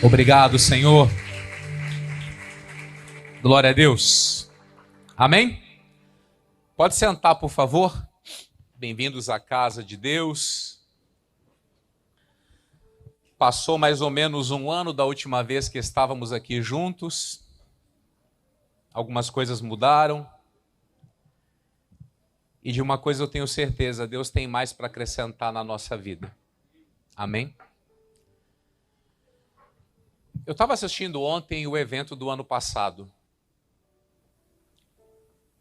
Obrigado, Senhor. Glória a Deus. Amém? Pode sentar, por favor. Bem-vindos à casa de Deus. Passou mais ou menos um ano da última vez que estávamos aqui juntos. Algumas coisas mudaram. E de uma coisa eu tenho certeza, Deus tem mais para acrescentar na nossa vida. Amém? Eu estava assistindo ontem o evento do ano passado.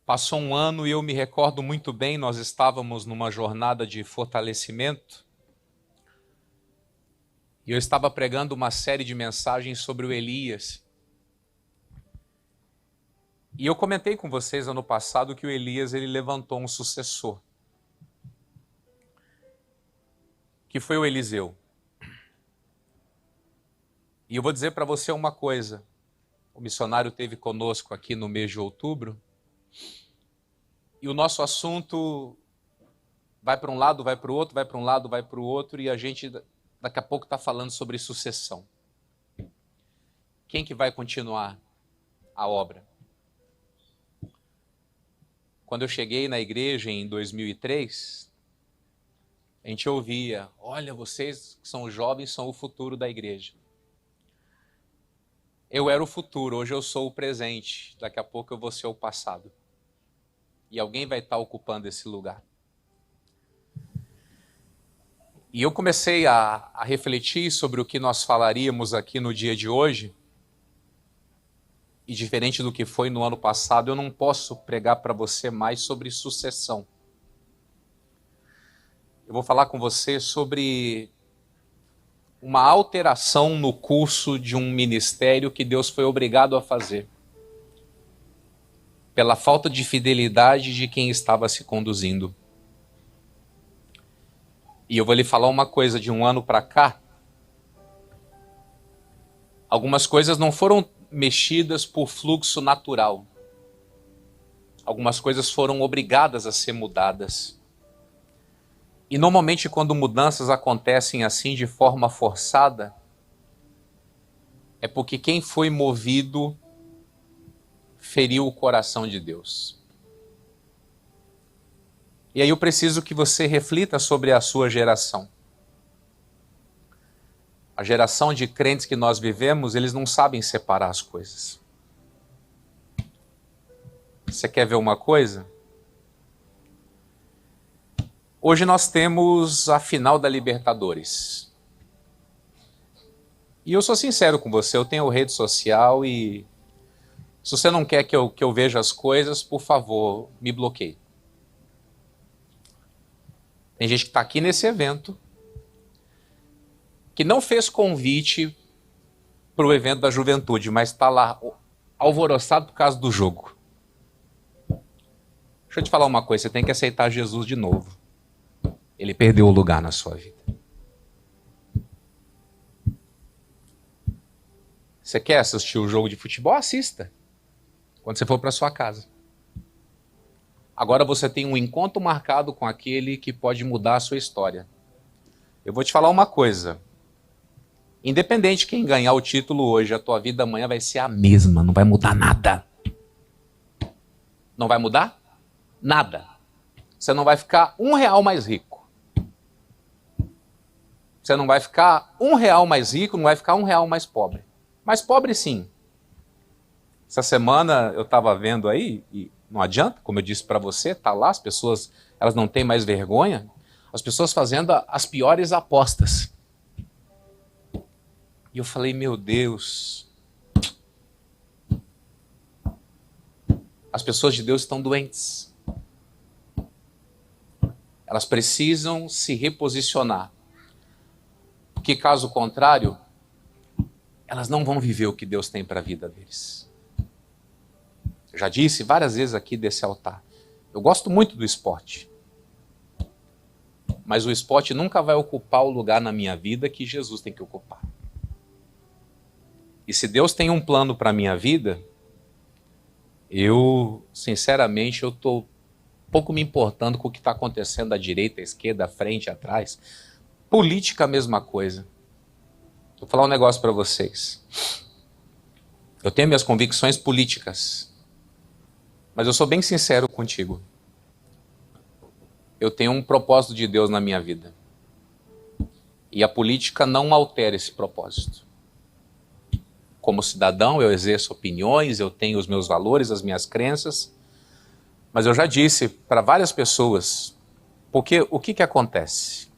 Passou um ano e eu me recordo muito bem, nós estávamos numa jornada de fortalecimento. E eu estava pregando uma série de mensagens sobre o Elias. E eu comentei com vocês ano passado que o Elias ele levantou um sucessor. Que foi o Eliseu. E eu vou dizer para você uma coisa. O missionário esteve conosco aqui no mês de outubro. E o nosso assunto vai para um lado, vai para o outro, vai para um lado, vai para o outro. E a gente daqui a pouco está falando sobre sucessão. Quem que vai continuar a obra? Quando eu cheguei na igreja em 2003, a gente ouvia, olha, vocês que são jovens são o futuro da igreja. Eu era o futuro, hoje eu sou o presente, daqui a pouco eu vou ser o passado. E alguém vai estar ocupando esse lugar. E eu comecei a refletir sobre o que nós falaríamos aqui no dia de hoje. E diferente do que foi no ano passado, eu não posso pregar para você mais sobre sucessão. Eu vou falar com você sobre uma alteração no curso de um ministério que Deus foi obrigado a fazer. Pela falta de fidelidade de quem estava se conduzindo. E eu vou lhe falar uma coisa, de um ano para cá, algumas coisas não foram mexidas por fluxo natural. Algumas coisas foram obrigadas a ser mudadas. E normalmente quando mudanças acontecem assim de forma forçada, é porque quem foi movido feriu o coração de Deus. E aí eu preciso que você reflita sobre a sua geração. A geração de crentes que nós vivemos, eles não sabem separar as coisas. Você quer ver uma coisa? Hoje nós temos a final da Libertadores. E eu sou sincero com você, eu tenho rede social e se você não quer que eu veja as coisas, por favor, me bloqueie. Tem gente que está aqui nesse evento que não fez convite para o evento da juventude, mas está lá alvoroçado por causa do jogo. Deixa eu te falar uma coisa, você tem que aceitar Jesus de novo. Ele perdeu o lugar na sua vida. Você quer assistir o jogo de futebol? Assista. Quando você for para sua casa. Agora você tem um encontro marcado com aquele que pode mudar a sua história. Eu vou te falar uma coisa. Independente de quem ganhar o título hoje, a tua vida amanhã vai ser a mesma, não vai mudar nada. Não vai mudar? Nada. Você não vai ficar R$1 mais rico. Você não vai ficar R$1 mais rico, não vai ficar R$1 mais pobre. Mas pobre sim. Essa semana eu estava vendo aí, e não adianta, como eu disse para você, tá lá, as pessoas, elas não têm mais vergonha, as pessoas fazendo as piores apostas. E eu falei, meu Deus, as pessoas de Deus estão doentes. Elas precisam se reposicionar. Porque caso contrário, elas não vão viver o que Deus tem para a vida deles. Eu já disse várias vezes aqui desse altar, eu gosto muito do esporte. Mas o esporte nunca vai ocupar o lugar na minha vida que Jesus tem que ocupar. E se Deus tem um plano para a minha vida, sinceramente, eu estou pouco me importando com o que está acontecendo à direita, à esquerda, à frente, atrás. Política, a mesma coisa. Vou falar um negócio para vocês. Eu tenho minhas convicções políticas, mas eu sou bem sincero contigo. Eu tenho um propósito de Deus na minha vida. E a política não altera esse propósito. Como cidadão, eu exerço opiniões, eu tenho os meus valores, as minhas crenças, mas eu já disse para várias pessoas, porque o que acontece?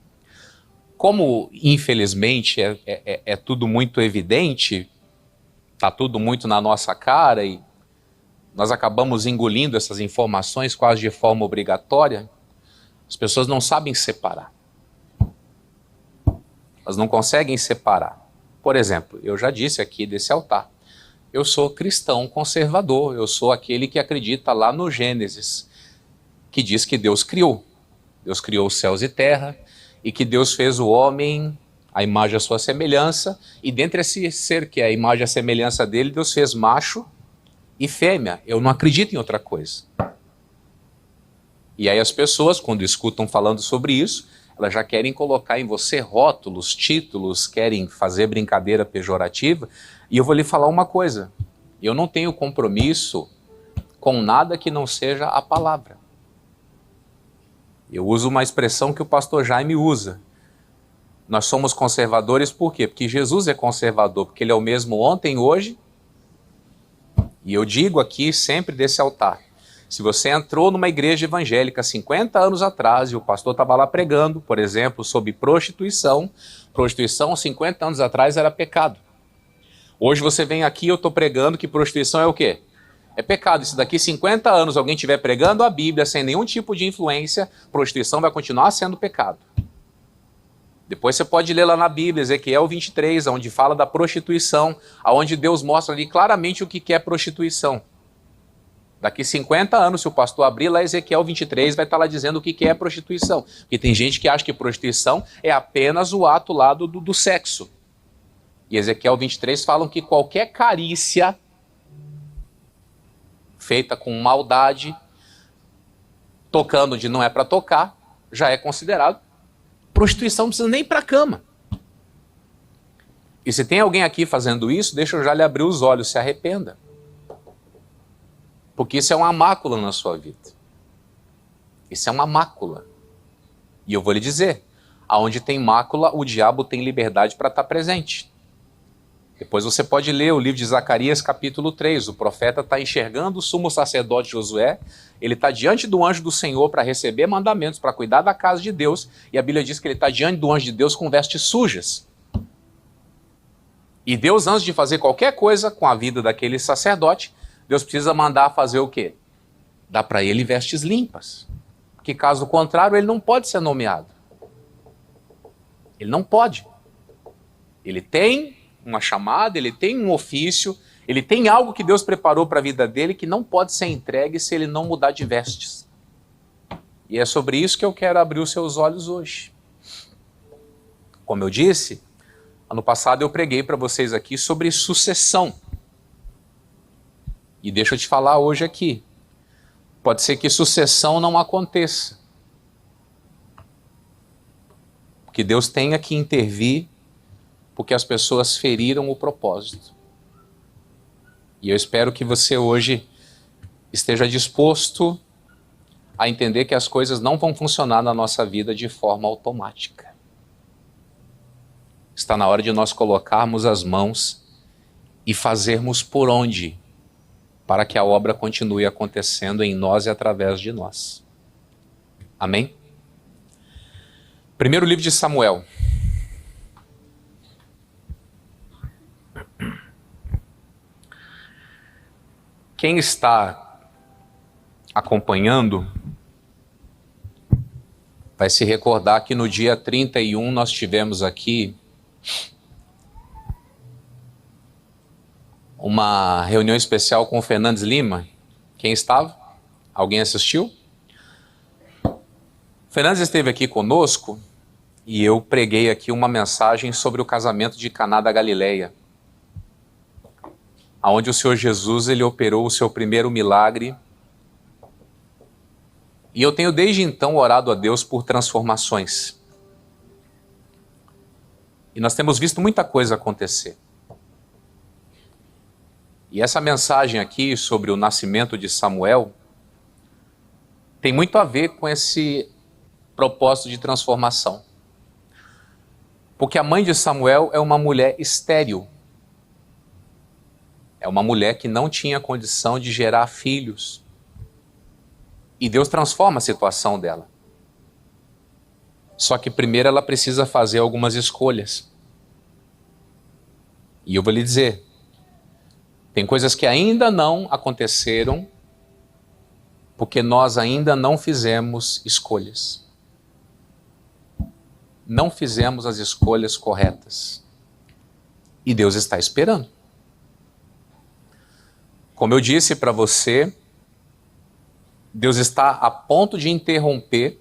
Como, infelizmente, é tudo muito evidente, está tudo muito na nossa cara e nós acabamos engolindo essas informações quase de forma obrigatória, as pessoas não sabem separar. Elas não conseguem separar. Por exemplo, eu já disse aqui desse altar, eu sou cristão conservador, eu sou aquele que acredita lá no Gênesis, que diz que Deus criou os céus e terra, e que Deus fez o homem à imagem e à sua semelhança, e dentre esse ser que é a imagem e a semelhança dele, Deus fez macho e fêmea. Eu não acredito em outra coisa. E aí as pessoas, quando escutam falando sobre isso, elas já querem colocar em você rótulos, títulos, querem fazer brincadeira pejorativa, e eu vou lhe falar uma coisa, eu não tenho compromisso com nada que não seja a palavra. Eu uso uma expressão que o pastor Jaime usa. Nós somos conservadores por quê? Porque Jesus é conservador, porque ele é o mesmo ontem, hoje. E eu digo aqui sempre desse altar, se você entrou numa igreja evangélica 50 anos atrás e o pastor estava lá pregando, por exemplo, sobre prostituição 50 anos atrás era pecado. Hoje você vem aqui e eu estou pregando que prostituição é o quê? É pecado. Se daqui 50 anos alguém estiver pregando a Bíblia sem nenhum tipo de influência, prostituição vai continuar sendo pecado. Depois você pode ler lá na Bíblia, Ezequiel 23, onde fala da prostituição, onde Deus mostra ali claramente o que é prostituição. Daqui 50 anos, se o pastor abrir lá Ezequiel 23, vai estar lá dizendo o que é prostituição. Porque tem gente que acha que prostituição é apenas o ato lá do sexo. E Ezequiel 23 falam que qualquer carícia feita com maldade, tocando onde não é para tocar, já é considerado prostituição, não precisa nem ir para a cama. E se tem alguém aqui fazendo isso, deixa eu já lhe abrir os olhos, se arrependa. Porque isso é uma mácula na sua vida. Isso é uma mácula. E eu vou lhe dizer, aonde tem mácula, o diabo tem liberdade para estar presente. Depois você pode ler o livro de Zacarias, capítulo 3. O profeta está enxergando o sumo sacerdote Josué. Ele está diante do anjo do Senhor para receber mandamentos, para cuidar da casa de Deus. E a Bíblia diz que ele está diante do anjo de Deus com vestes sujas. E Deus, antes de fazer qualquer coisa com a vida daquele sacerdote, Deus precisa mandar fazer o quê? Dar para ele vestes limpas. Porque caso contrário, ele não pode ser nomeado. Ele não pode. Ele tem uma chamada, ele tem um ofício, ele tem algo que Deus preparou para a vida dele que não pode ser entregue se ele não mudar de vestes. E é sobre isso que eu quero abrir os seus olhos hoje. Como eu disse, ano passado eu preguei para vocês aqui sobre sucessão. E deixa eu te falar hoje aqui, pode ser que sucessão não aconteça. Porque Deus tenha que intervir porque as pessoas feriram o propósito. E eu espero que você hoje esteja disposto a entender que as coisas não vão funcionar na nossa vida de forma automática. Está na hora de nós colocarmos as mãos e fazermos por onde, para que a obra continue acontecendo em nós e através de nós. Amém? Primeiro livro de Samuel. Quem está acompanhando vai se recordar que no dia 31 nós tivemos aqui uma reunião especial com o Fernandes Lima. Quem estava? Alguém assistiu? Fernandes esteve aqui conosco e eu preguei aqui uma mensagem sobre o casamento de Caná da Galileia, onde o Senhor Jesus ele operou o seu primeiro milagre. E eu tenho desde então orado a Deus por transformações. E nós temos visto muita coisa acontecer. E essa mensagem aqui sobre o nascimento de Samuel tem muito a ver com esse propósito de transformação. Porque a mãe de Samuel é uma mulher estéril. É uma mulher que não tinha condição de gerar filhos. E Deus transforma a situação dela. Só que primeiro ela precisa fazer algumas escolhas. E eu vou lhe dizer, tem coisas que ainda não aconteceram porque nós ainda não fizemos escolhas. Não fizemos as escolhas corretas. E Deus está esperando. Como eu disse para você, Deus está a ponto de interromper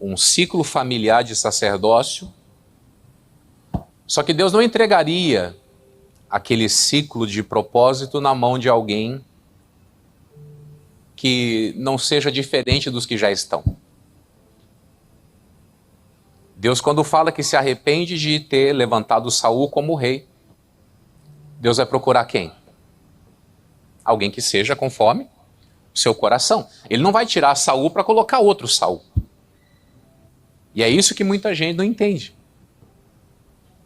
um ciclo familiar de sacerdócio. Só que Deus não entregaria aquele ciclo de propósito na mão de alguém que não seja diferente dos que já estão. Deus, quando fala que se arrepende de ter levantado Saul como rei, Deus vai procurar quem? Alguém que seja conforme o seu coração. Ele não vai tirar Saul para colocar outro Saul. E é isso que muita gente não entende.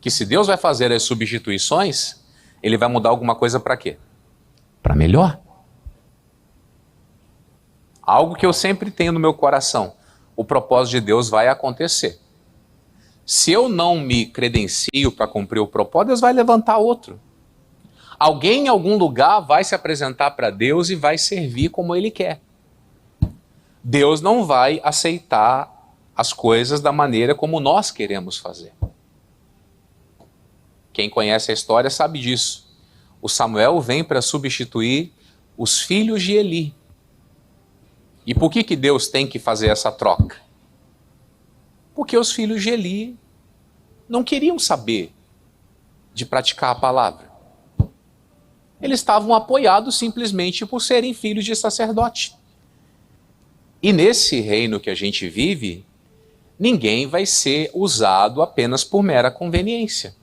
Que se Deus vai fazer as substituições, ele vai mudar alguma coisa para quê? Para melhor. Algo que eu sempre tenho no meu coração. O propósito de Deus vai acontecer. Se eu não me credencio para cumprir o propósito, Deus vai levantar outro. Alguém em algum lugar vai se apresentar para Deus e vai servir como Ele quer. Deus não vai aceitar as coisas da maneira como nós queremos fazer. Quem conhece a história sabe disso. O Samuel vem para substituir os filhos de Eli. E por que Deus tem que fazer essa troca? Porque os filhos de Eli não queriam saber de praticar a palavra. Eles estavam apoiados simplesmente por serem filhos de sacerdote. E nesse reino que a gente vive, ninguém vai ser usado apenas por mera conveniência.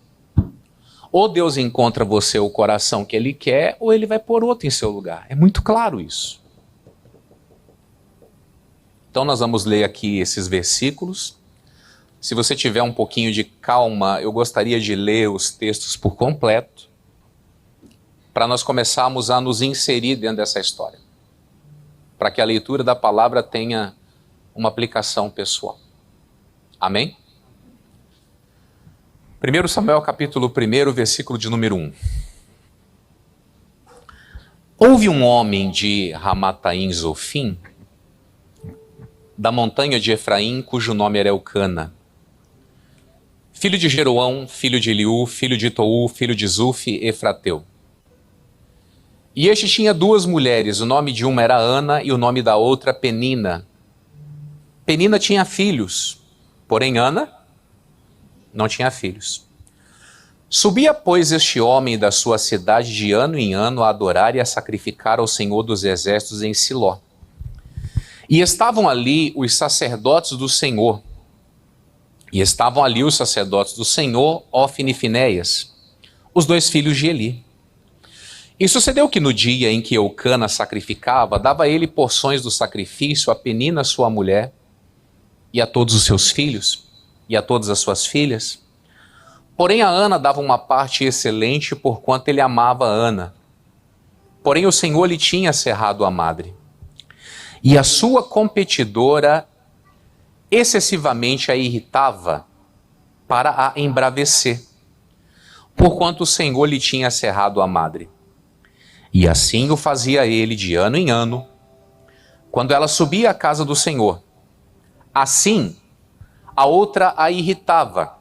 Ou Deus encontra você o coração que Ele quer, ou Ele vai pôr outro em seu lugar. É muito claro isso. Então nós vamos ler aqui esses versículos. Se você tiver um pouquinho de calma, eu gostaria de ler os textos por completo, para nós começarmos a nos inserir dentro dessa história, para que a leitura da palavra tenha uma aplicação pessoal. Amém? 1 Samuel capítulo 1, versículo de número 1. Houve um homem de Ramataim Zofim, da montanha de Efraim, cujo nome era Elcana, filho de Jeroão, filho de Eliú, filho de Tou, filho de Zufi, Efrateu. E este tinha duas mulheres, o nome de uma era Ana e o nome da outra Penina. Penina tinha filhos, porém Ana não tinha filhos. Subia, pois, este homem da sua cidade de ano em ano a adorar e a sacrificar ao Senhor dos Exércitos em Siló. E estavam ali os sacerdotes do Senhor. Ofni e Finéias, os dois filhos de Eli. E sucedeu que no dia em que Eucana sacrificava, dava ele porções do sacrifício a Penina, sua mulher, e a todos os seus filhos, e a todas as suas filhas. Porém a Ana dava uma parte excelente, porquanto ele amava Ana. Porém o Senhor lhe tinha cerrado a madre. E a sua competidora excessivamente a irritava para a embravecer, porquanto o Senhor lhe tinha cerrado a madre. E assim o fazia ele de ano em ano, quando ela subia à casa do Senhor. Assim, a outra a irritava,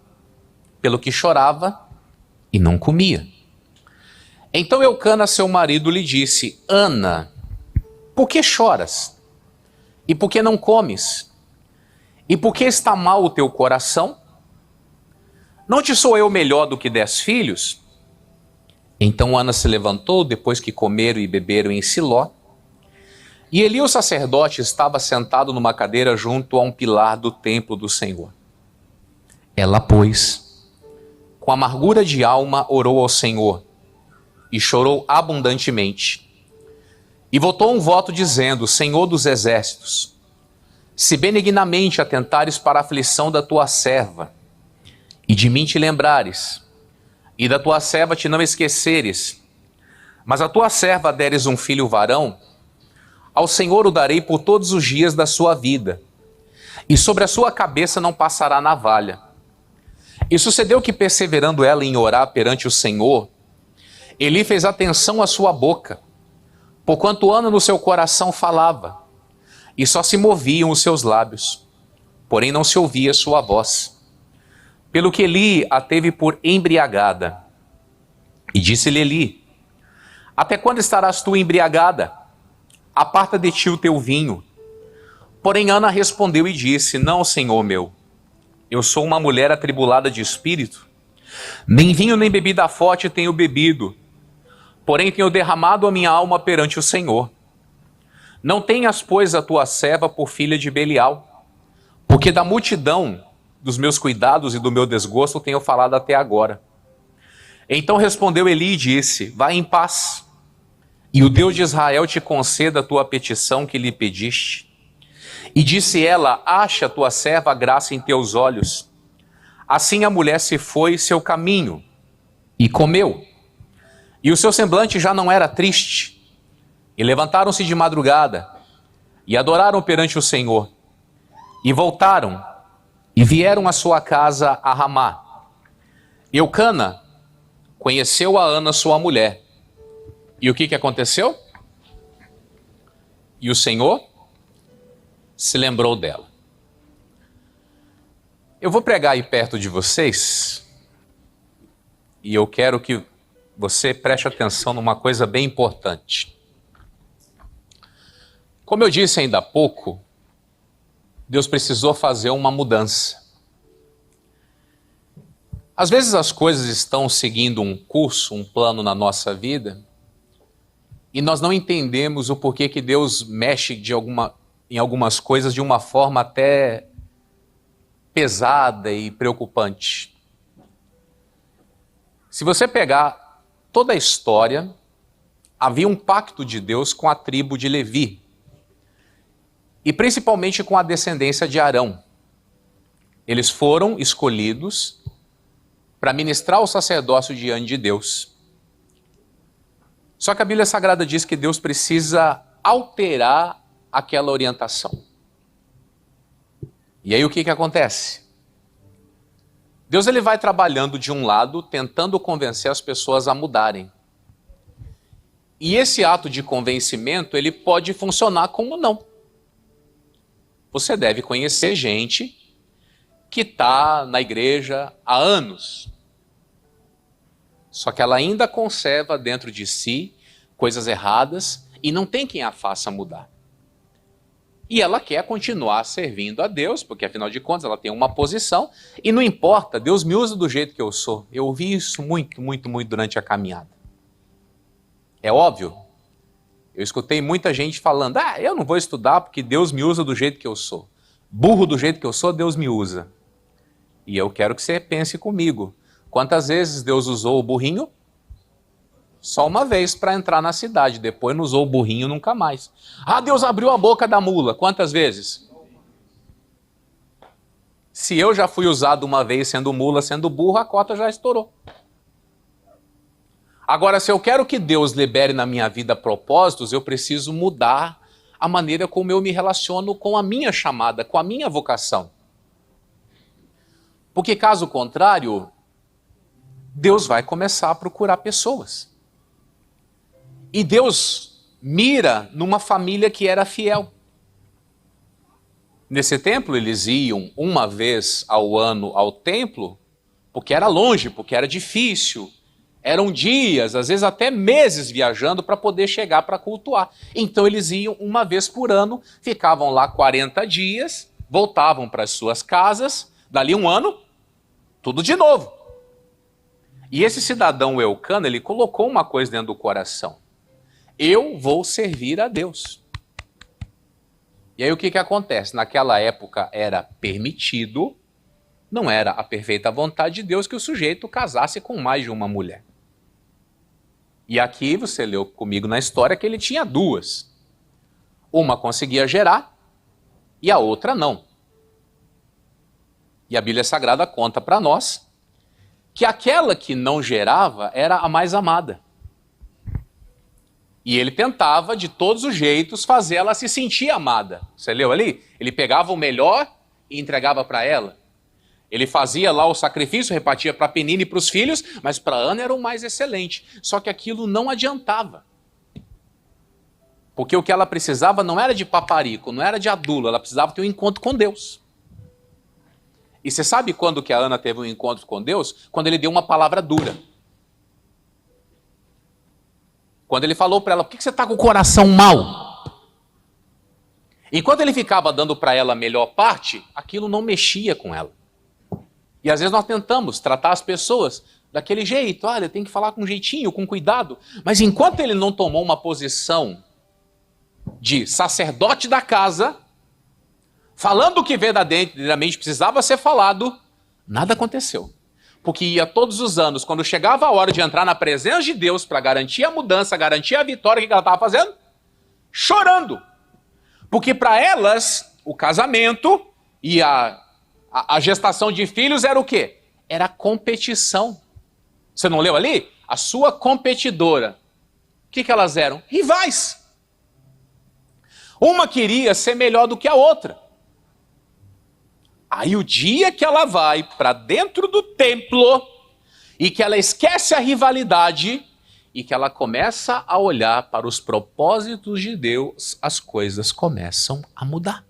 pelo que chorava e não comia. Então Eucana, seu marido, lhe disse: Ana, por que choras? E por que não comes? E por que está mal o teu coração? Não te sou eu melhor do que 10 filhos? Então Ana se levantou, depois que comeram e beberam em Siló, e Eli, o sacerdote, estava sentado numa cadeira junto a um pilar do templo do Senhor. Ela, pois, com amargura de alma, orou ao Senhor e chorou abundantemente. E votou um voto dizendo: Senhor dos exércitos, se benignamente atentares para a aflição da tua serva, e de mim te lembrares, e da tua serva te não esqueceres, mas a tua serva deres um filho varão, ao Senhor o darei por todos os dias da sua vida, e sobre a sua cabeça não passará navalha. E sucedeu que, perseverando ela em orar perante o Senhor, Eli fez atenção à sua boca, porquanto Ana no seu coração falava, e só se moviam os seus lábios, porém não se ouvia sua voz. Pelo que Eli a teve por embriagada. E disse-lhe Eli: até quando estarás tu embriagada? Aparta de ti o teu vinho. Porém Ana respondeu e disse: não, Senhor meu, eu sou uma mulher atribulada de espírito. Nem vinho nem bebida forte tenho bebido, porém tenho derramado a minha alma perante o Senhor. Não tenhas, pois, a tua serva por filha de Belial, porque da multidão dos meus cuidados e do meu desgosto tenho falado até agora. Então respondeu Eli e disse: vai em paz, e o Deus de Israel te conceda a tua petição que lhe pediste. E disse ela: acha a tua serva graça em teus olhos. Assim a mulher se foi seu caminho e comeu. E o seu semblante já não era triste. E levantaram-se de madrugada e adoraram perante o Senhor. E voltaram e vieram à sua casa a Ramá. Eucana conheceu a Ana, sua mulher. E o que aconteceu? E o Senhor se lembrou dela. Eu vou pregar aí perto de vocês e eu quero que você preste atenção numa coisa bem importante. Como eu disse ainda há pouco, Deus precisou fazer uma mudança. Às vezes as coisas estão seguindo um curso, um plano na nossa vida, e nós não entendemos o porquê que Deus mexe em algumas coisas de uma forma até pesada e preocupante. Se você pegar toda a história, havia um pacto de Deus com a tribo de Levi, e principalmente com a descendência de Arão. Eles foram escolhidos para ministrar o sacerdócio diante de Deus. Só que a Bíblia Sagrada diz que Deus precisa alterar aquela orientação. E aí o que acontece? Deus ele vai trabalhando de um lado, tentando convencer as pessoas a mudarem. E esse ato de convencimento, ele pode funcionar como não. Você deve conhecer gente que está na igreja há anos, só que ela ainda conserva dentro de si coisas erradas e não tem quem a faça mudar. E ela quer continuar servindo a Deus, porque afinal de contas ela tem uma posição, e não importa, Deus me usa do jeito que eu sou. Eu ouvi isso muito durante a caminhada. É óbvio. Eu escutei muita gente falando: eu não vou estudar porque Deus me usa do jeito que eu sou. Burro do jeito que eu sou, Deus me usa. E eu quero que você pense comigo. Quantas vezes Deus usou o burrinho? Só uma vez para entrar na cidade. Depois não usou o burrinho nunca mais. Deus abriu a boca da mula. Quantas vezes? Se eu já fui usado uma vez sendo mula, sendo burro, a cota já estourou. Agora, se eu quero que Deus libere na minha vida propósitos, eu preciso mudar a maneira como eu me relaciono com a minha chamada, com a minha vocação. Porque caso contrário, Deus vai começar a procurar pessoas. E Deus mira numa família que era fiel. Nesse templo, eles iam uma vez ao ano ao templo, porque era longe, porque era difícil. Eram dias, às vezes até meses viajando para poder chegar para cultuar. Então eles iam uma vez por ano, ficavam lá 40 dias, voltavam para as suas casas, dali um ano, tudo de novo. E esse cidadão Eucana, ele colocou uma coisa dentro do coração: eu vou servir a Deus. E aí o que acontece? Naquela época era permitido Não era a perfeita vontade de Deus que o sujeito casasse com mais de uma mulher. E aqui você leu comigo na história que ele tinha duas. Uma conseguia gerar e a outra não. E a Bíblia Sagrada conta para nós que aquela que não gerava era a mais amada. E ele tentava, de todos os jeitos, fazer ela se sentir amada. Você leu ali? Ele pegava o melhor e entregava para ela. Ele fazia lá o sacrifício, repartia para Penina e para os filhos, mas para Ana era o mais excelente. Só que aquilo não adiantava. Porque o que ela precisava não era de paparico, não era de adula, ela precisava ter um encontro com Deus. E você sabe quando que a Ana teve um encontro com Deus? Quando ele deu uma palavra dura. Quando ele falou para ela, por que você está com o coração mau? Enquanto ele ficava dando para ela a melhor parte, aquilo não mexia com ela. E às vezes nós tentamos tratar as pessoas daquele jeito, olha, tem que falar com jeitinho, com cuidado. Mas enquanto ele não tomou uma posição de sacerdote da casa, falando o que verdadeiramente precisava ser falado, nada aconteceu. Porque ia todos os anos, quando chegava a hora de entrar na presença de Deus para garantir a mudança, garantir a vitória, o que ela estava fazendo? Chorando. Porque para elas, o casamento e a gestação de filhos era o quê? Era competição. Você não leu ali? A sua competidora. O que elas eram? Rivais. Uma queria ser melhor do que a outra. Aí o dia que ela vai para dentro do templo e que ela esquece a rivalidade e que ela começa a olhar para os propósitos de Deus, as coisas começam a mudar.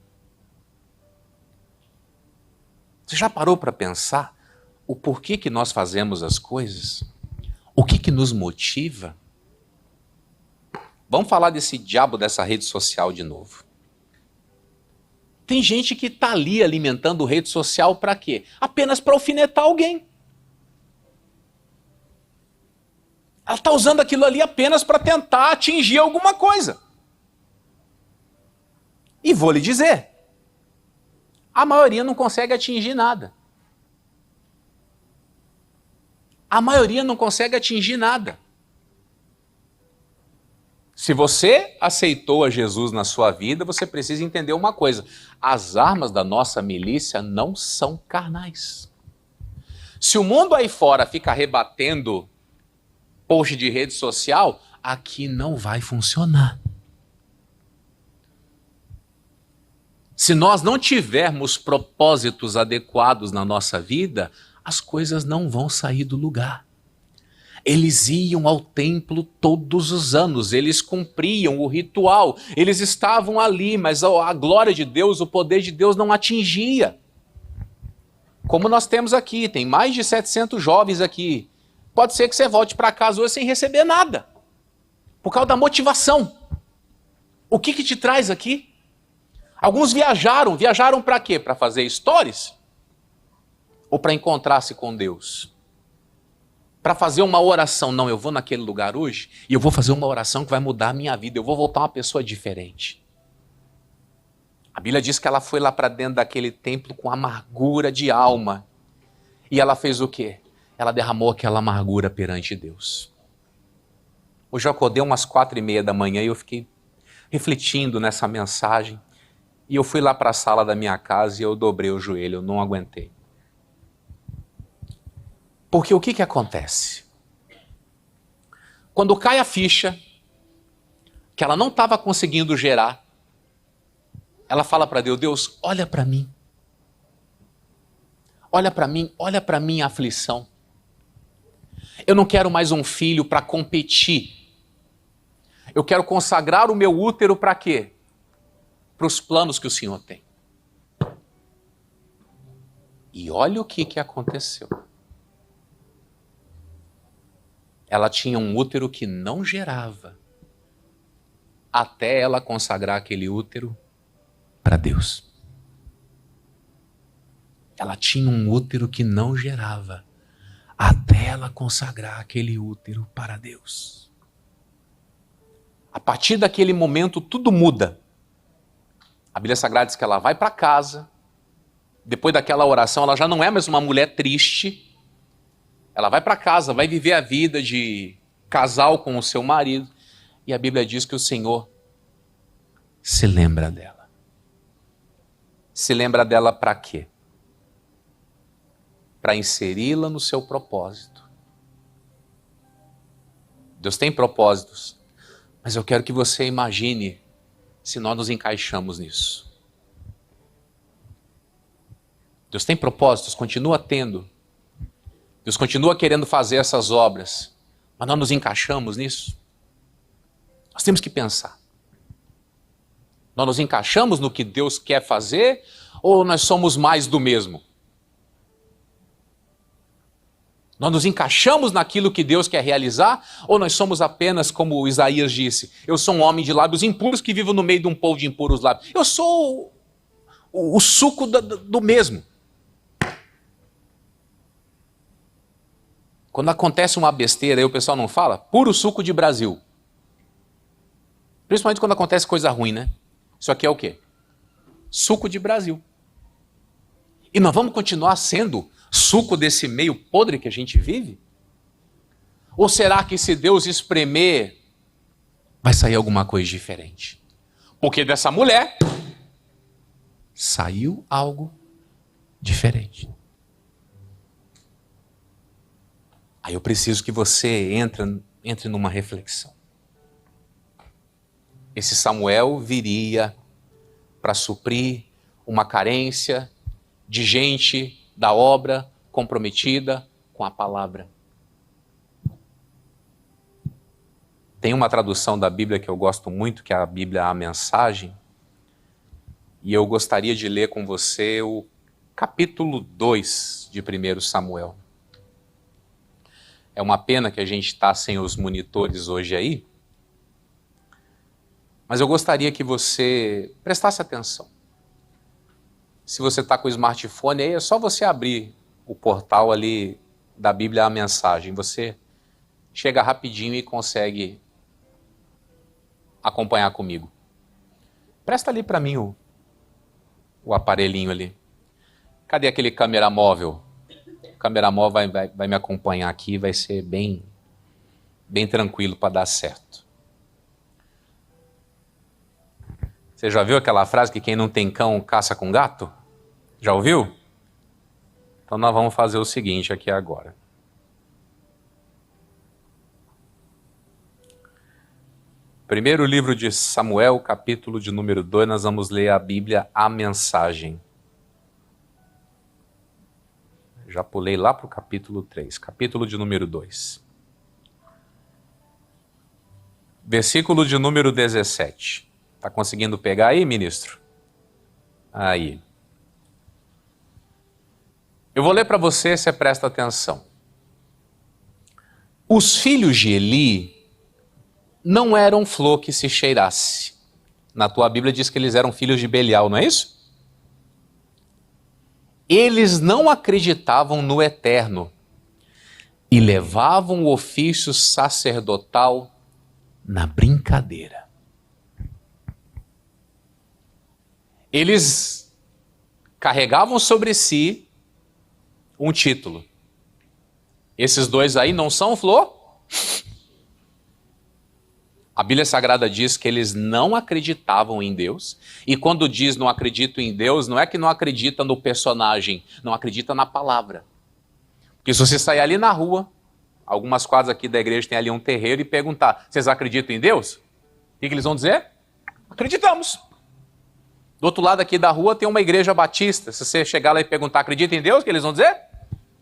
Você já parou para pensar o porquê que nós fazemos as coisas? O que nos motiva? Vamos falar desse diabo dessa rede social de novo. Tem gente que está ali alimentando rede social para quê? Apenas para alfinetar alguém. Ela está usando aquilo ali apenas para tentar atingir alguma coisa. E vou lhe dizer, a maioria não consegue atingir nada. A maioria não consegue atingir nada. Se você aceitou a Jesus na sua vida, você precisa entender uma coisa. As armas da nossa milícia não são carnais. Se o mundo aí fora fica rebatendo post de rede social, aqui não vai funcionar. Se nós não tivermos propósitos adequados na nossa vida, as coisas não vão sair do lugar. Eles iam ao templo todos os anos, eles cumpriam o ritual, eles estavam ali, mas a glória de Deus, o poder de Deus não atingia. Como nós temos aqui, tem mais de 700 jovens aqui. Pode ser que você volte para casa hoje sem receber nada, por causa da motivação. O que te traz aqui? Alguns viajaram para quê? Para fazer stories? Ou para encontrar-se com Deus? Para fazer uma oração? Não, eu vou naquele lugar hoje e eu vou fazer uma oração que vai mudar a minha vida, eu vou voltar uma pessoa diferente. A Bíblia diz que ela foi lá para dentro daquele templo com amargura de alma. E ela fez o quê? Ela derramou aquela amargura perante Deus. Hoje eu acordei umas 4:30 da manhã e eu fiquei refletindo nessa mensagem. E eu fui lá para a sala da minha casa e eu dobrei o joelho, eu não aguentei. Porque o que acontece? Quando cai a ficha, que ela não estava conseguindo gerar, ela fala para Deus, Deus, olha para mim. Olha para mim, olha para minha aflição. Eu não quero mais um filho para competir. Eu quero consagrar o meu útero para quê? Para os planos que o Senhor tem. E olha o que aconteceu. Ela tinha um útero que não gerava, até ela consagrar aquele útero para Deus. Ela tinha um útero que não gerava, até ela consagrar aquele útero para Deus. A partir daquele momento tudo muda. A Bíblia Sagrada diz que ela vai para casa, depois daquela oração, ela já não é mais uma mulher triste. Ela vai para casa, vai viver a vida de casal com o seu marido. E a Bíblia diz que o Senhor se lembra dela. Se lembra dela para quê? Para inseri-la no seu propósito. Deus tem propósitos, mas eu quero que você imagine se nós nos encaixamos nisso. Deus tem propósitos, continua tendo. Deus continua querendo fazer essas obras, mas nós nos encaixamos nisso? Nós temos que pensar. Nós nos encaixamos no que Deus quer fazer ou nós somos mais do mesmo? Nós nos encaixamos naquilo que Deus quer realizar ou nós somos apenas, como Isaías disse, eu sou um homem de lábios impuros que vivo no meio de um povo de impuros lábios. Eu sou o suco do mesmo. Quando acontece uma besteira, aí o pessoal não fala, puro suco de Brasil. Principalmente quando acontece coisa ruim, né? Isso aqui é o quê? Suco de Brasil. E nós vamos continuar sendo suco desse meio podre que a gente vive? Ou será que se Deus espremer, vai sair alguma coisa diferente? Porque dessa mulher, saiu algo diferente. Aí eu preciso que você entre numa reflexão. Esse Samuel viria para suprir uma carência de gente da obra comprometida com a palavra. Tem uma tradução da Bíblia que eu gosto muito, que é a Bíblia A Mensagem, e eu gostaria de ler com você o capítulo 2 de 1 Samuel. É uma pena que a gente está sem os monitores hoje aí, mas eu gostaria que você prestasse atenção. Se você está com o smartphone, aí é só você abrir o portal ali da Bíblia A Mensagem. Você chega rapidinho e consegue acompanhar comigo. Presta ali para mim o aparelhinho ali. Cadê aquele câmera móvel? O câmera móvel vai me acompanhar aqui, vai ser bem tranquilo para dar certo. Você já viu aquela frase que quem não tem cão caça com gato? Já ouviu? Então nós vamos fazer o seguinte aqui agora. Primeiro livro de Samuel, capítulo de número 2, nós vamos ler a Bíblia A Mensagem. Já pulei lá para o capítulo 3, capítulo de número 2. Versículo de número 17. Está conseguindo pegar aí, ministro? Aí. Eu vou ler para você, você presta atenção. Os filhos de Eli não eram flor que se cheirasse. Na tua Bíblia diz que eles eram filhos de Belial, não é isso? Eles não acreditavam no eterno e levavam o ofício sacerdotal na brincadeira. Eles carregavam sobre si um título. Esses dois aí não são flor? A Bíblia Sagrada diz que eles não acreditavam em Deus. E quando diz não acredito em Deus, não é que não acredita no personagem, não acredita na palavra. Porque se você sair ali na rua, algumas quadras aqui da igreja tem ali um terreiro e perguntar, vocês acreditam em Deus? O que eles vão dizer? Acreditamos. Do outro lado aqui da rua tem uma igreja batista. Se você chegar lá e perguntar, acredita em Deus? O que eles vão dizer?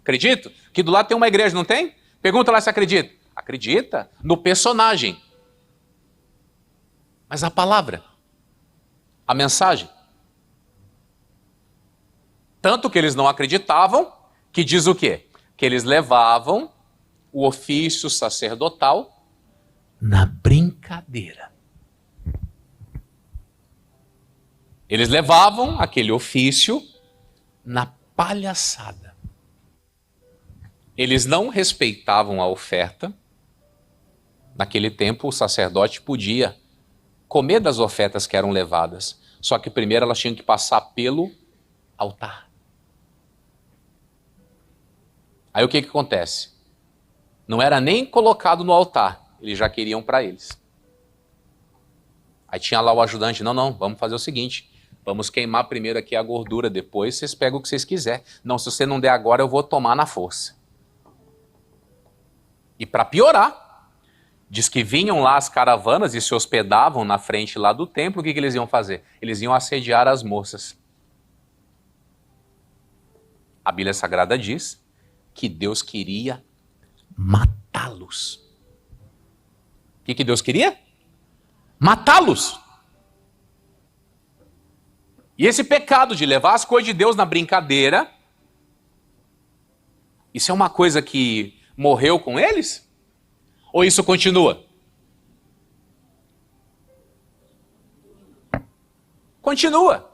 Acredito. Aqui do lado tem uma igreja, não tem? Pergunta lá se acredita. Acredita no personagem. Mas a palavra, a mensagem. Tanto que eles não acreditavam, que diz o quê? Que eles levavam o ofício sacerdotal na brincadeira. Eles levavam aquele ofício na palhaçada. Eles não respeitavam a oferta. Naquele tempo, o sacerdote podia comer das ofertas que eram levadas. Só que primeiro elas tinham que passar pelo altar. Aí o que acontece? Não era nem colocado no altar, eles já queriam para eles. Aí tinha lá o ajudante, não, vamos fazer o seguinte, vamos queimar primeiro aqui a gordura, depois vocês pegam o que vocês quiserem. Não, se você não der agora, eu vou tomar na força. E para piorar, diz que vinham lá as caravanas e se hospedavam na frente lá do templo, o que eles iam fazer? Eles iam assediar as moças. A Bíblia Sagrada diz que Deus queria matá-los. O que Deus queria? Matá-los. E esse pecado de levar as coisas de Deus na brincadeira, isso é uma coisa que morreu com eles? Ou isso continua? Continua.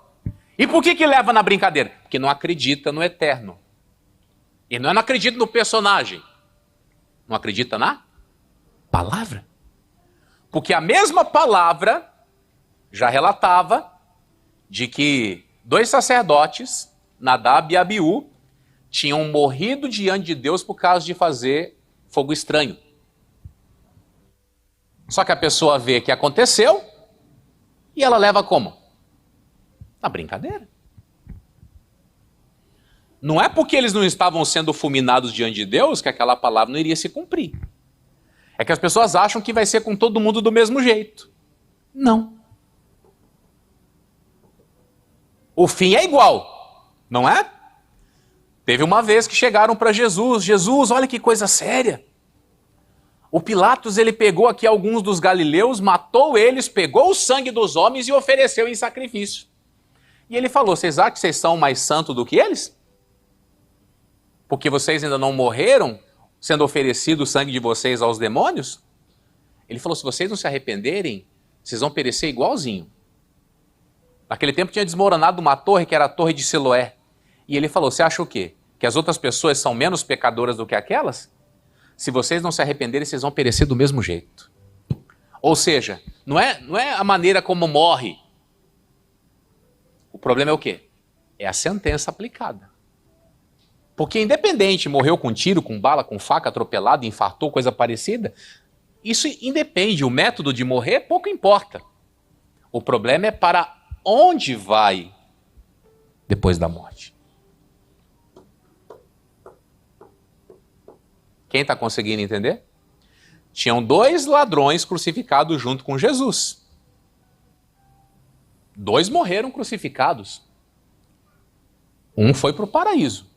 E por que leva na brincadeira? Porque não acredita no eterno. E não acredita no personagem. Não acredita na palavra. Porque a mesma palavra já relatava de que 2 sacerdotes, Nadab e Abiú, tinham morrido diante de Deus por causa de fazer fogo estranho. Só que a pessoa vê que aconteceu e ela leva como? Na brincadeira. Não é porque eles não estavam sendo fulminados diante de Deus que aquela palavra não iria se cumprir. É que as pessoas acham que vai ser com todo mundo do mesmo jeito. Não. O fim é igual, não é? Teve uma vez que chegaram para Jesus, Jesus, olha que coisa séria. O Pilatos, ele pegou aqui alguns dos galileus, matou eles, pegou o sangue dos homens e ofereceu em sacrifício. E ele falou, vocês acham que vocês são mais santos do que eles? Porque vocês ainda não morreram, sendo oferecido o sangue de vocês aos demônios? Ele falou, se vocês não se arrependerem, vocês vão perecer igualzinho. Naquele tempo tinha desmoronado uma torre, que era a torre de Siloé. E ele falou, você acha o quê? Que as outras pessoas são menos pecadoras do que aquelas? Se vocês não se arrependerem, vocês vão perecer do mesmo jeito. Ou seja, não é a maneira como morre. O problema é o quê? É a sentença aplicada. Porque independente, morreu com tiro, com bala, com faca, atropelado, infartou, coisa parecida, isso independe. O método de morrer pouco importa. O problema é para onde vai depois da morte. Quem está conseguindo entender? Tinham 2 ladrões crucificados junto com Jesus. 2 morreram crucificados. Um foi para o paraíso.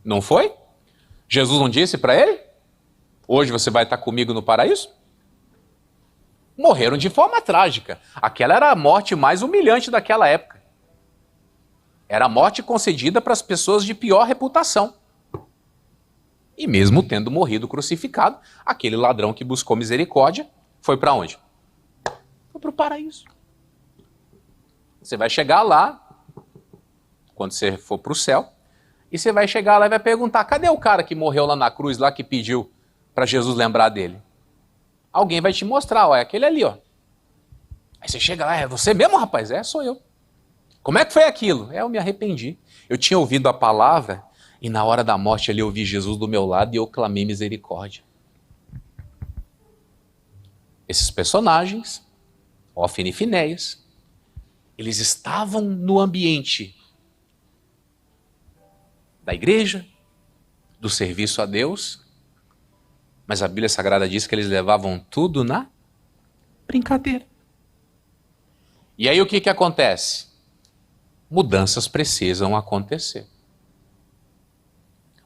Não foi? Jesus não disse para ele? Hoje você vai estar comigo no paraíso? Morreram de forma trágica. Aquela era a morte mais humilhante daquela época. Era a morte concedida para as pessoas de pior reputação. E mesmo tendo morrido crucificado, aquele ladrão que buscou misericórdia foi para onde? Foi para o paraíso. Você vai chegar lá, quando você for para o céu, e você vai chegar lá e vai perguntar, cadê o cara que morreu lá na cruz, lá que pediu para Jesus lembrar dele? Alguém vai te mostrar, ó, é aquele ali, ó. Aí você chega lá, é você mesmo, rapaz? É, sou eu. Como é que foi aquilo? Eu me arrependi. Eu tinha ouvido a palavra e na hora da morte ali eu vi Jesus do meu lado e eu clamei misericórdia. Esses personagens, Hófine e Finéias, eles estavam no ambiente da igreja, do serviço a Deus, mas a Bíblia Sagrada diz que eles levavam tudo na brincadeira. E aí o que acontece? Mudanças precisam acontecer.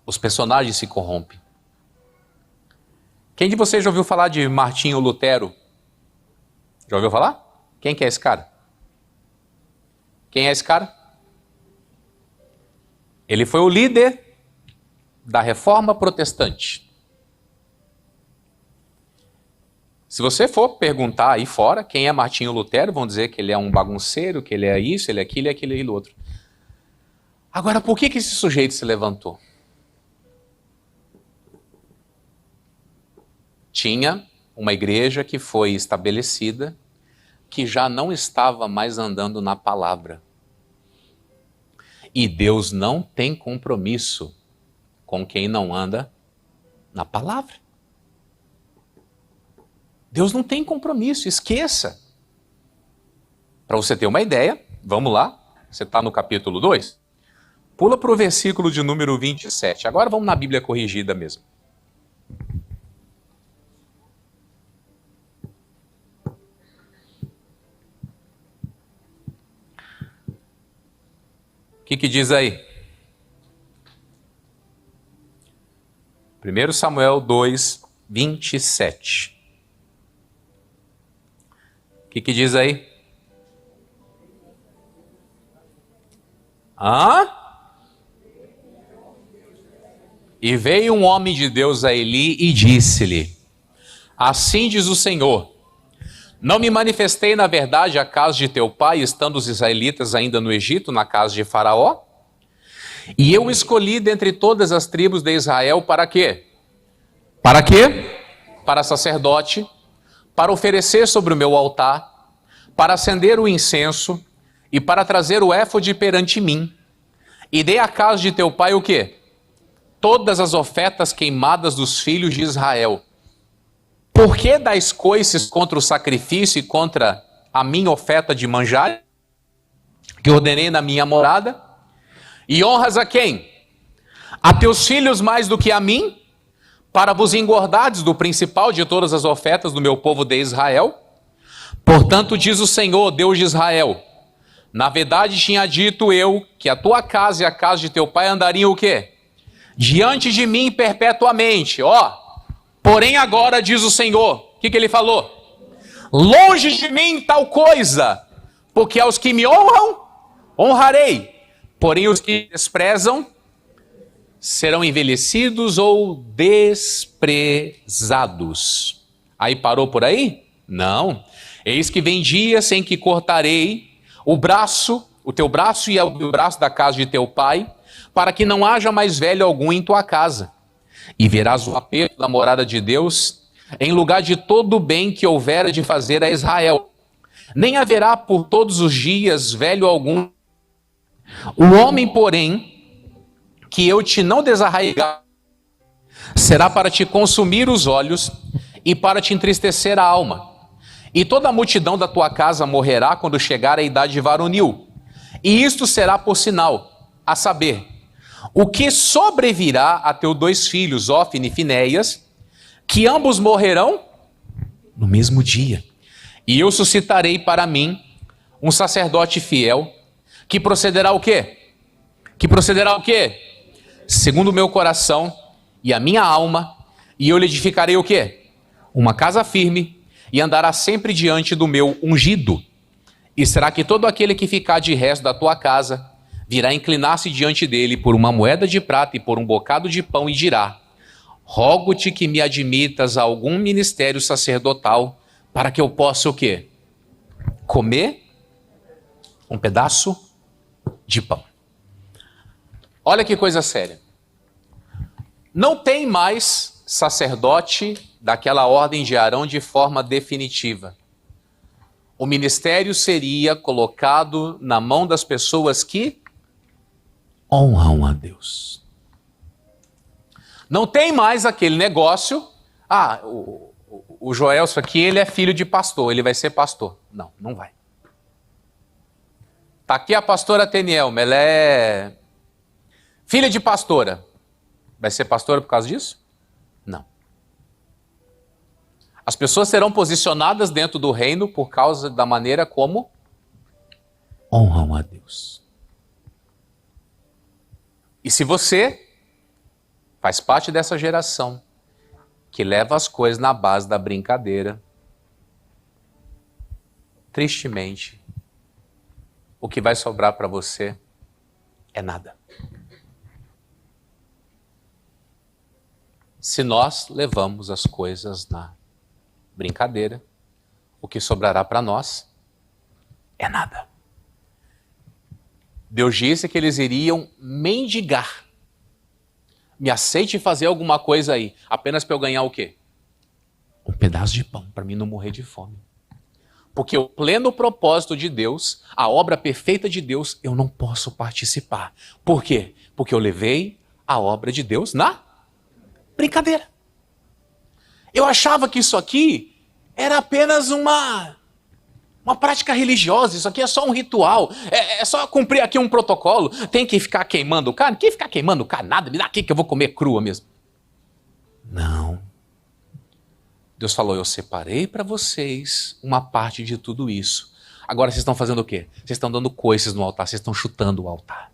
Os personagens se corrompem. Quem de vocês já ouviu falar de Martinho Lutero? Já ouviu falar? Quem que é esse cara? Quem é esse cara? Ele foi o líder da Reforma Protestante. Se você for perguntar aí fora quem é Martinho Lutero, vão dizer que ele é um bagunceiro, que ele é isso, ele é aquilo, aquilo e outro. Agora, por que esse sujeito se levantou? Tinha uma igreja que foi estabelecida, que já não estava mais andando na palavra. E Deus não tem compromisso com quem não anda Na palavra. Deus não tem compromisso, esqueça. Para você ter uma ideia, vamos lá, você está no capítulo 2, pula para o versículo de número 27. Agora vamos na Bíblia corrigida mesmo. O que diz aí? 1 Samuel 2, 27. O que diz aí? E veio um homem de Deus a Eli e disse-lhe: assim diz o Senhor, não me manifestei na verdade à casa de teu pai, estando os israelitas ainda no Egito, na casa de Faraó? E eu escolhi dentre todas as tribos de Israel para quê? Para quê? Para sacerdote, para oferecer sobre o meu altar, para acender o incenso e para trazer o éfode perante mim. E dei à casa de teu pai o quê? Todas as ofertas queimadas dos filhos de Israel. Por que dais coices contra o sacrifício e contra a minha oferta de manjar, que ordenei na minha morada? E honras a quem? A teus filhos mais do que a mim? Para vos engordardes do principal de todas as ofertas do meu povo de Israel? Portanto, diz o Senhor, Deus de Israel, na verdade tinha dito eu que a tua casa e a casa de teu pai andariam o quê? Diante de mim perpetuamente. Porém agora diz o Senhor, o que ele falou? Longe de mim tal coisa, porque aos que me honram, honrarei. Porém os que me desprezam serão envelhecidos ou desprezados. Aí parou por aí? Não. Eis que vem dias em que cortarei o teu braço e o braço da casa de teu pai, para que não haja mais velho algum em tua casa. E verás o aperto da morada de Deus, em lugar de todo o bem que houvera de fazer a Israel. Nem haverá por todos os dias velho algum. O homem, porém, que eu te não desarraigar, será para te consumir os olhos e para te entristecer a alma. E toda a multidão da tua casa morrerá quando chegar a idade varonil. E isto será por sinal, a saber, o que sobrevirá a teus 2 filhos, Ófine e Finéias, que ambos morrerão no mesmo dia. E eu suscitarei para mim um sacerdote fiel, que procederá o quê? Que procederá o quê? Segundo o meu coração e a minha alma, e eu lhe edificarei o quê? Uma casa firme, e andará sempre diante do meu ungido. E será que todo aquele que ficar de resto da tua casa virá inclinar-se diante dele por uma moeda de prata e por um bocado de pão e dirá: rogo-te que me admitas a algum ministério sacerdotal, para que eu possa o quê? Comer um pedaço de pão. Olha que coisa séria. Não tem mais sacerdote daquela ordem de Arão de forma definitiva. O ministério seria colocado na mão das pessoas que honram a Deus. Não tem mais aquele negócio, o Joelso aqui, ele é filho de pastor, ele vai ser pastor. Não, não vai. Está aqui a pastora Tenielma, ela é filha de pastora. Vai ser pastora por causa disso? Não. As pessoas serão posicionadas dentro do reino por causa da maneira como honram a Deus. E se você faz parte dessa geração que leva as coisas na base da brincadeira, tristemente, o que vai sobrar para você é nada. Se nós levamos as coisas na brincadeira, o que sobrará para nós é nada. Deus disse que eles iriam mendigar. Me aceite fazer alguma coisa aí, apenas para eu ganhar o quê? Um pedaço de pão, para mim não morrer de fome. Porque o pleno propósito de Deus, a obra perfeita de Deus, eu não posso participar. Por quê? Porque eu levei a obra de Deus na brincadeira. Eu achava que isso aqui era apenas uma prática religiosa, isso aqui é só um ritual, é só cumprir aqui um protocolo, tem que ficar queimando carne, quem ficar queimando carne, nada, me dá aqui que eu vou comer crua mesmo. Não. Deus falou, eu separei para vocês uma parte de tudo isso. Agora vocês estão fazendo o quê? Vocês estão dando coices no altar, vocês estão chutando o altar.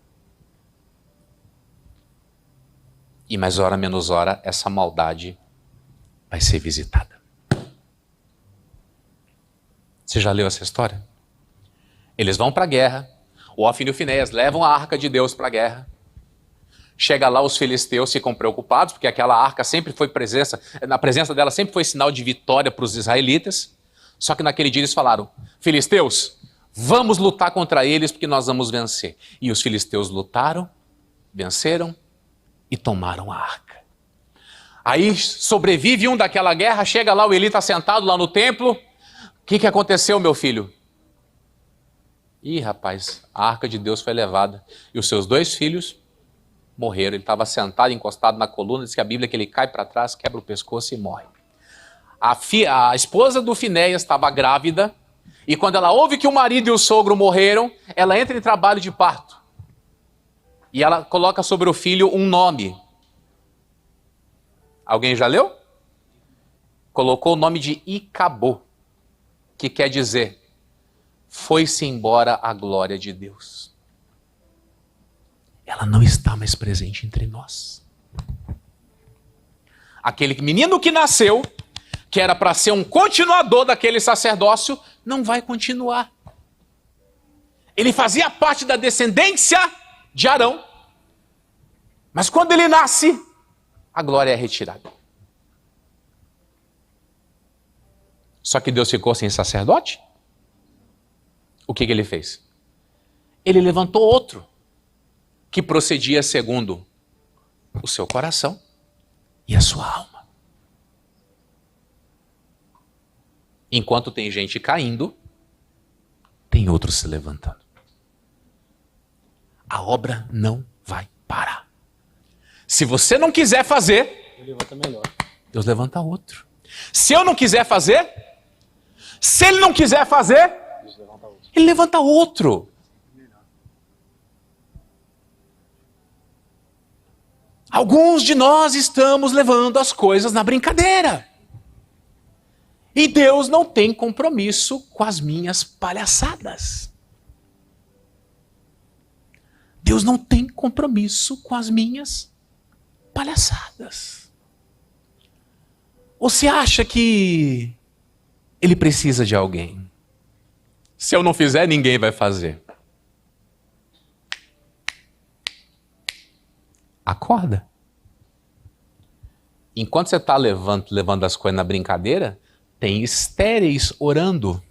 E mais hora menos hora, essa maldade vai ser visitada. Você já leu essa história? Eles vão para a guerra, o Hófni e o Finéias levam a arca de Deus para a guerra. Chega lá, os filisteus ficam preocupados, porque aquela arca sempre foi na presença dela sempre foi sinal de vitória para os israelitas. Só que naquele dia eles falaram, filisteus, vamos lutar contra eles porque nós vamos vencer. E os filisteus lutaram, venceram e tomaram a arca. Aí sobrevive um daquela guerra, chega lá, o Eli está sentado lá no templo. O que aconteceu, meu filho? Ih, rapaz, a arca de Deus foi levada. E os seus 2 filhos morreram. Ele estava sentado, encostado na coluna, diz que a Bíblia é que ele cai para trás, quebra o pescoço e morre. A esposa do Finéias estava grávida, e quando ela ouve que o marido e o sogro morreram, ela entra em trabalho de parto. E ela coloca sobre o filho um nome. Alguém já leu? Colocou o nome de Icabô, que quer dizer, foi-se embora a glória de Deus. Ela não está mais presente entre nós. Aquele menino que nasceu, que era para ser um continuador daquele sacerdócio, não vai continuar. Ele fazia parte da descendência de Arão, mas quando ele nasce, a glória é retirada. Só que Deus ficou sem sacerdote? O que ele fez? Ele levantou outro, que procedia segundo o seu coração e a sua alma. Enquanto tem gente caindo, tem outros se levantando. A obra não vai parar. Se você não quiser fazer, Deus levanta outro. Se eu não quiser fazer, se ele não quiser fazer, ele levanta outro. Alguns de nós estamos levando as coisas na brincadeira. E Deus não tem compromisso com as minhas palhaçadas. Deus não tem compromisso com as minhas palhaçadas. Você acha que ele precisa de alguém? Se eu não fizer, ninguém vai fazer. Acorda. Enquanto você está levando as coisas na brincadeira, tem estéreis orando.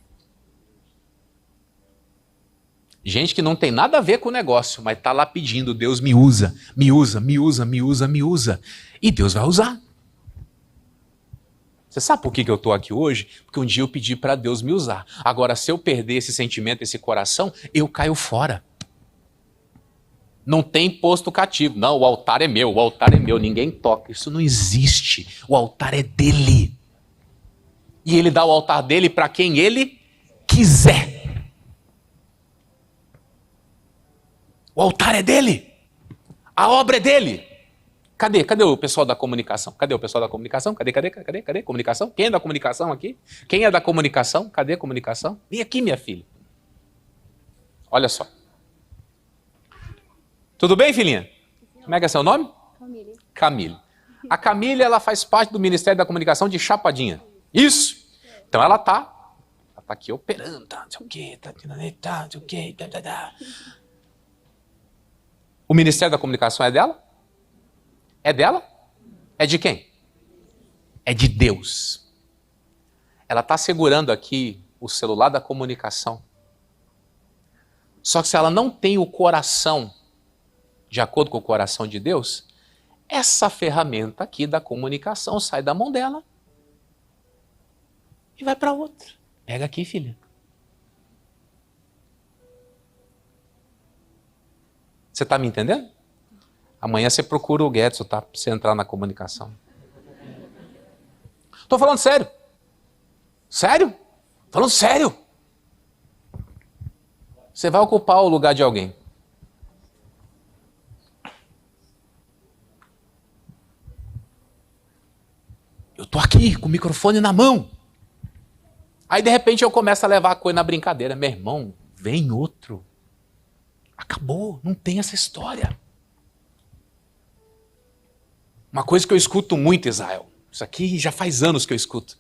Gente que não tem nada a ver com o negócio, mas está lá pedindo, Deus me usa, me usa, me usa, me usa, me usa. E Deus vai usar. Você sabe por que eu estou aqui hoje? Porque um dia eu pedi para Deus me usar. Agora, se eu perder esse sentimento, esse coração, eu caio fora. Não tem posto cativo. Não, o altar é meu, ninguém toca. Isso não existe. O altar é dele. E ele dá o altar dele para quem ele quiser. O altar é dele. A obra é dele. Cadê o pessoal da comunicação? Cadê o pessoal da comunicação? Cadê comunicação? Quem é da comunicação aqui? Quem é da comunicação? Cadê a comunicação? Vem aqui, minha filha. Olha só. Tudo bem, filhinha? Como é que é seu nome? Camille. Camille. A Camille, ela faz parte do Ministério da Comunicação de Chapadinha. Isso? Então ela tá aqui operando, tá, não sei o quê, não sei o quê, O Ministério da Comunicação é dela? É dela? É de quem? É de Deus. Ela está segurando aqui o celular da comunicação. Só que se ela não tem o coração de acordo com o coração de Deus, essa ferramenta aqui da comunicação sai da mão dela e vai para outra. Pega aqui, filha. Você está me entendendo? Amanhã você procura o Guedes, tá? Para você entrar na comunicação. Estou falando sério. Sério? Falando sério. Você vai ocupar o lugar de alguém. Eu estou aqui com o microfone na mão. Aí de repente eu começo a levar a coisa na brincadeira. Meu irmão, vem outro. Acabou, não tem essa história. Uma coisa que eu escuto muito, Israel. Isso aqui já faz anos que eu escuto.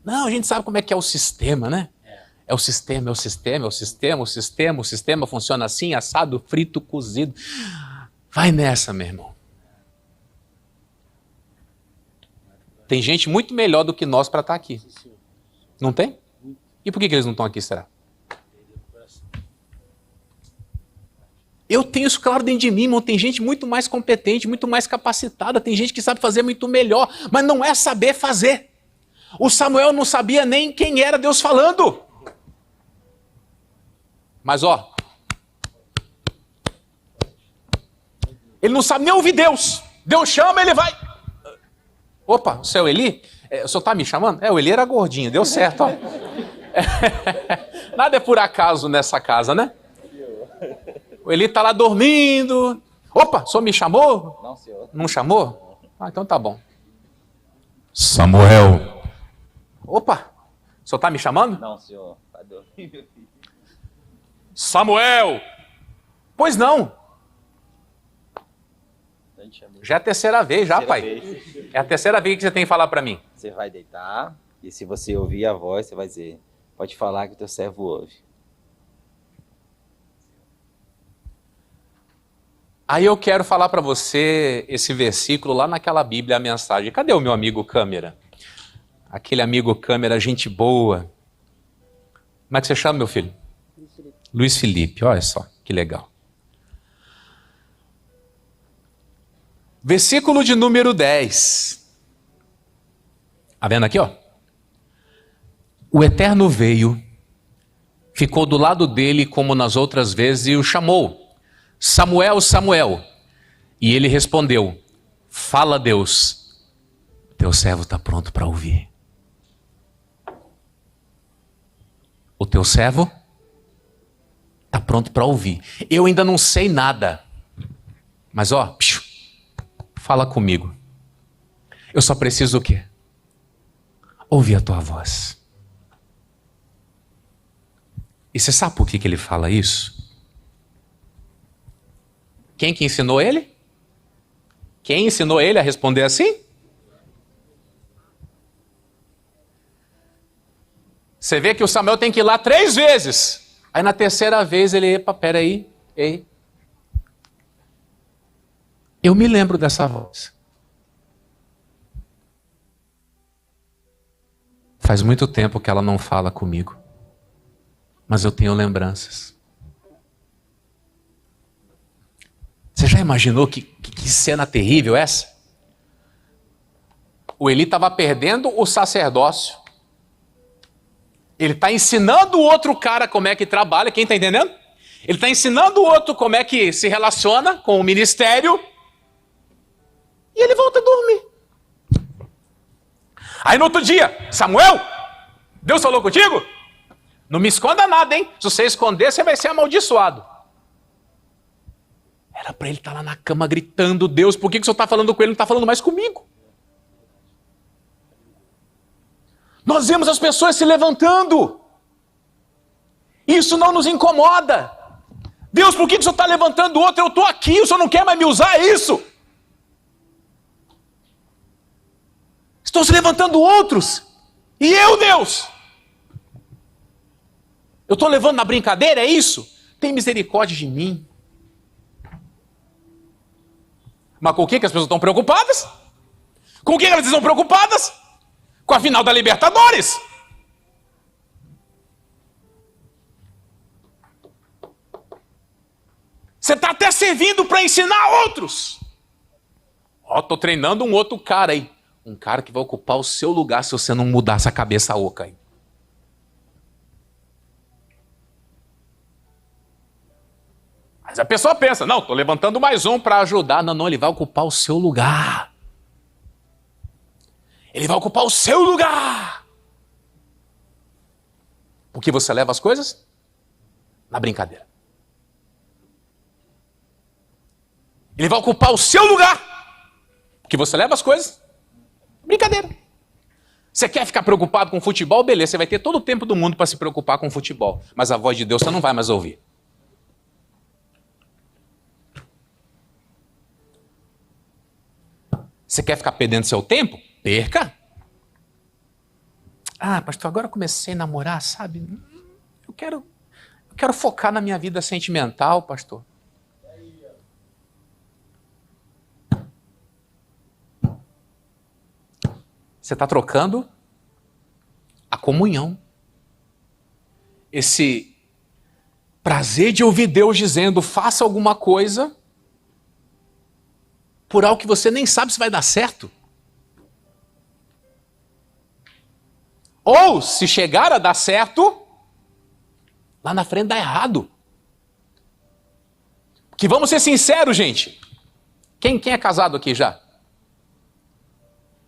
Não, a gente sabe como é que é o sistema, né? É o sistema, é o sistema, é o sistema, o sistema, o sistema funciona assim, assado, frito, cozido. Vai nessa, meu irmão. Tem gente muito melhor do que nós para estar aqui. Não tem? E por que eles não estão aqui, será? Eu tenho isso claro dentro de mim, irmão. Tem gente muito mais competente, muito mais capacitada, tem gente que sabe fazer muito melhor, mas não é saber fazer. O Samuel não sabia nem quem era Deus falando. Mas ó, ele não sabe nem ouvir Deus. Deus chama, ele vai. Opa, o seu Eli? O senhor está me chamando? O Eli era gordinho, deu certo, ó. Nada é por acaso nessa casa, né? O Eli está lá dormindo. Opa, o senhor me chamou? Não, senhor. Não chamou? Ah, então tá bom. Samuel. Opa, o senhor está me chamando? Não, senhor. Vai dormir, meu filho. Samuel. Pois não. Já é a terceira vez, já, pai. É a terceira vez que você tem que falar para mim. Você vai deitar e se você ouvir a voz, você vai dizer, pode falar que o teu servo ouve. Aí eu quero falar para você esse versículo lá naquela Bíblia, a mensagem. Cadê o meu amigo câmera? Aquele amigo câmera, gente boa. Como é que você chama, meu filho? Luiz Felipe, olha só, que legal. Versículo de número 10. Tá vendo aqui, ó? O Eterno veio, ficou do lado dele como nas outras vezes e o chamou. Samuel, Samuel. E ele respondeu, fala Deus, teu servo está pronto para ouvir. O teu servo está pronto para ouvir. Eu ainda não sei nada, mas ó, fala comigo. Eu só preciso o quê? Ouvir a tua voz. E você sabe por que ele fala isso? Quem que ensinou ele? Quem ensinou ele a responder assim? Você vê que o Samuel tem que ir lá 3 vezes. Aí na terceira vez ele, epa, peraí, ei. Eu me lembro dessa voz. Faz muito tempo que ela não fala comigo. Mas eu tenho lembranças. Você já imaginou que cena terrível essa? O Eli estava perdendo o sacerdócio. Ele está ensinando o outro cara como é que trabalha, quem está entendendo? Ele está ensinando o outro como é que se relaciona com o ministério. E ele volta a dormir. Aí no outro dia, Samuel, Deus falou contigo? Não me esconda nada, hein? Se você esconder, você vai ser amaldiçoado. Era para ele estar lá na cama gritando, Deus, por que o senhor está falando com ele, não está falando mais comigo? Nós vemos as pessoas se levantando. Isso não nos incomoda. Deus, por que o senhor está levantando outro? Eu estou aqui, o senhor não quer mais me usar, é isso? Estão se levantando outros. E eu, Deus? Eu estou levando na brincadeira, é isso? Tem misericórdia de mim. Mas com o que as pessoas estão preocupadas? Com o que elas estão preocupadas? Com a final da Libertadores. Você está até servindo para ensinar outros. Ó, estou treinando um outro cara aí. Um cara que vai ocupar o seu lugar se você não mudar essa cabeça oca aí. Mas a pessoa pensa, não, estou levantando mais um para ajudar. Não, ele vai ocupar o seu lugar. Ele vai ocupar o seu lugar. Porque você leva as coisas na brincadeira. Ele vai ocupar o seu lugar. Porque você leva as coisas na brincadeira. Você quer ficar preocupado com futebol? Beleza, você vai ter todo o tempo do mundo para se preocupar com futebol. Mas a voz de Deus você não vai mais ouvir. Você quer ficar perdendo seu tempo? Perca. Ah, pastor, agora eu comecei a namorar, sabe? Eu quero focar na minha vida sentimental, pastor. Você está trocando a comunhão. Esse prazer de ouvir Deus dizendo, faça alguma coisa, por algo que você nem sabe se vai dar certo. Ou, se chegar a dar certo, lá na frente dá errado. Porque vamos ser sinceros, gente. Quem é casado aqui já?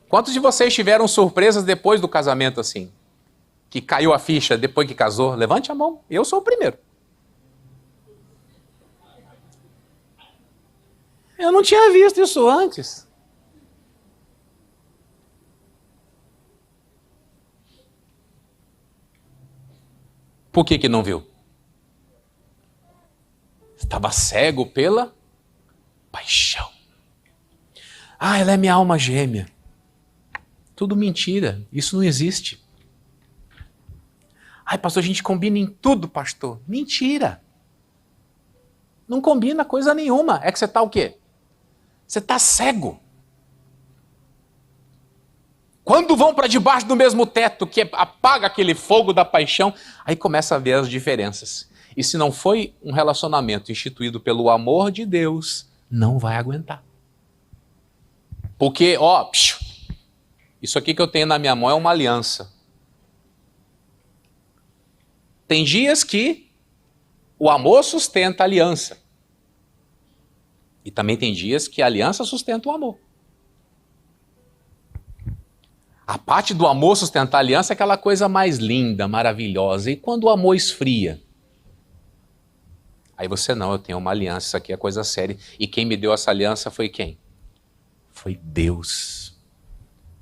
Quantos de vocês tiveram surpresas depois do casamento assim? Que caiu a ficha depois que casou? Levante a mão. Eu sou o primeiro. Eu não tinha visto isso antes. Por que não viu? Estava cego pela paixão. Ah, ela é minha alma gêmea. Tudo mentira, isso não existe. Ai, pastor, a gente combina em tudo, pastor. Mentira. Não combina coisa nenhuma. É que você está o quê? Você está cego. Quando vão para debaixo do mesmo teto, que apaga aquele fogo da paixão, aí começa a ver as diferenças. E se não foi um relacionamento instituído pelo amor de Deus, não vai aguentar. Porque, ó, isso aqui que eu tenho na minha mão é uma aliança. Tem dias que o amor sustenta a aliança. E também tem dias que a aliança sustenta o amor. A parte do amor sustentar a aliança é aquela coisa mais linda, maravilhosa. E quando o amor esfria? Aí você não, eu tenho uma aliança, isso aqui é coisa séria. E quem me deu essa aliança foi quem? Foi Deus.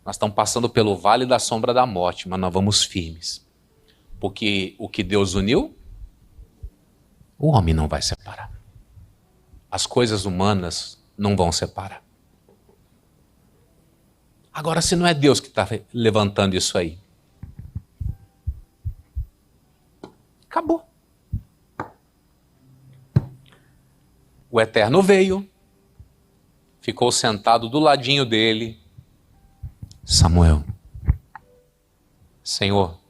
Nós estamos passando pelo vale da sombra da morte, mas nós vamos firmes. Porque o que Deus uniu, o homem não vai separar. As coisas humanas não vão separar. Agora, se não é Deus que está levantando isso aí, acabou. O Eterno veio, ficou sentado do ladinho dele. Samuel, Senhor,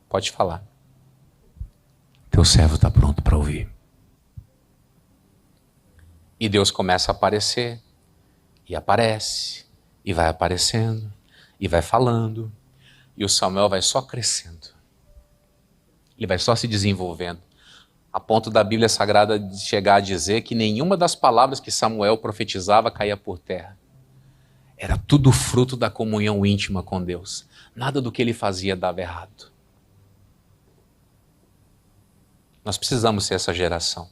pode falar. Teu servo está pronto para ouvir. E Deus começa a aparecer, e aparece, e vai aparecendo, e vai falando, e o Samuel vai só crescendo. Ele vai só se desenvolvendo, a ponto da Bíblia Sagrada chegar a dizer que nenhuma das palavras que Samuel profetizava caía por terra. Era tudo fruto da comunhão íntima com Deus. Nada do que ele fazia dava errado. Nós precisamos ser essa geração.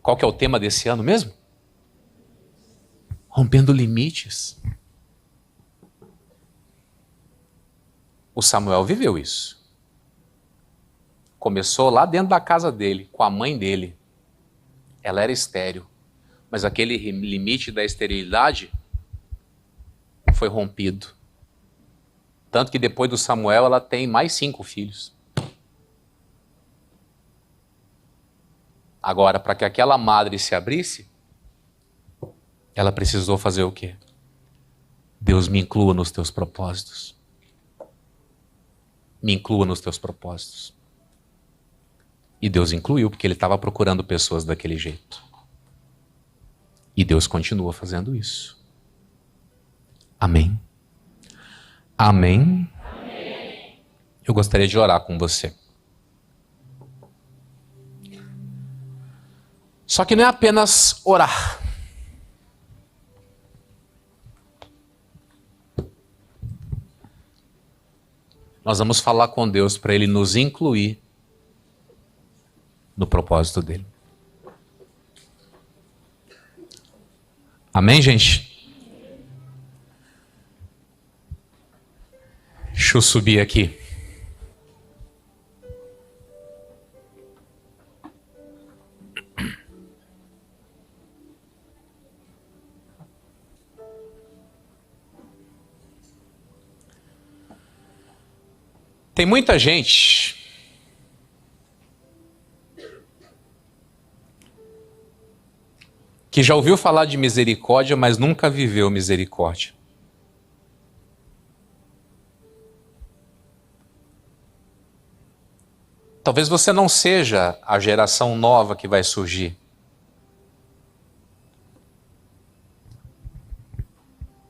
Qual que é o tema desse ano mesmo? Rompendo limites. O Samuel viveu isso. Começou lá dentro da casa dele, com a mãe dele. Ela era estéril. Mas aquele limite da esterilidade foi rompido. Tanto que depois do Samuel ela tem mais 5 filhos. Agora, para que aquela madre se abrisse, ela precisou fazer o quê? Deus, me inclua nos teus propósitos. Me inclua nos teus propósitos. E Deus incluiu, porque ele estava procurando pessoas daquele jeito. E Deus continua fazendo isso. Amém? Amém? Amém. Eu gostaria de orar com você. Só que não é apenas orar. nós vamos falar com Deus para Ele nos incluir no propósito dele. Amém, gente? Deixa eu subir aqui. Tem muita gente que já ouviu falar de misericórdia, mas nunca viveu misericórdia. Talvez você não seja a geração nova que vai surgir.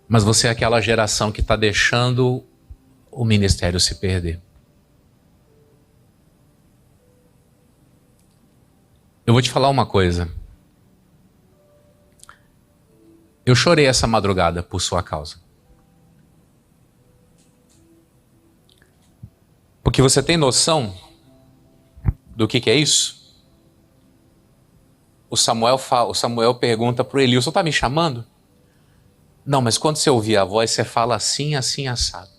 Mas você é aquela geração que está deixando o ministério se perder. Eu vou te falar uma coisa. Eu chorei essa madrugada por sua causa. Porque você tem noção do que é isso? O Samuel pergunta para o Eli: o senhor está me chamando? Não, mas quando você ouvir a voz, você fala assim, assim, assado.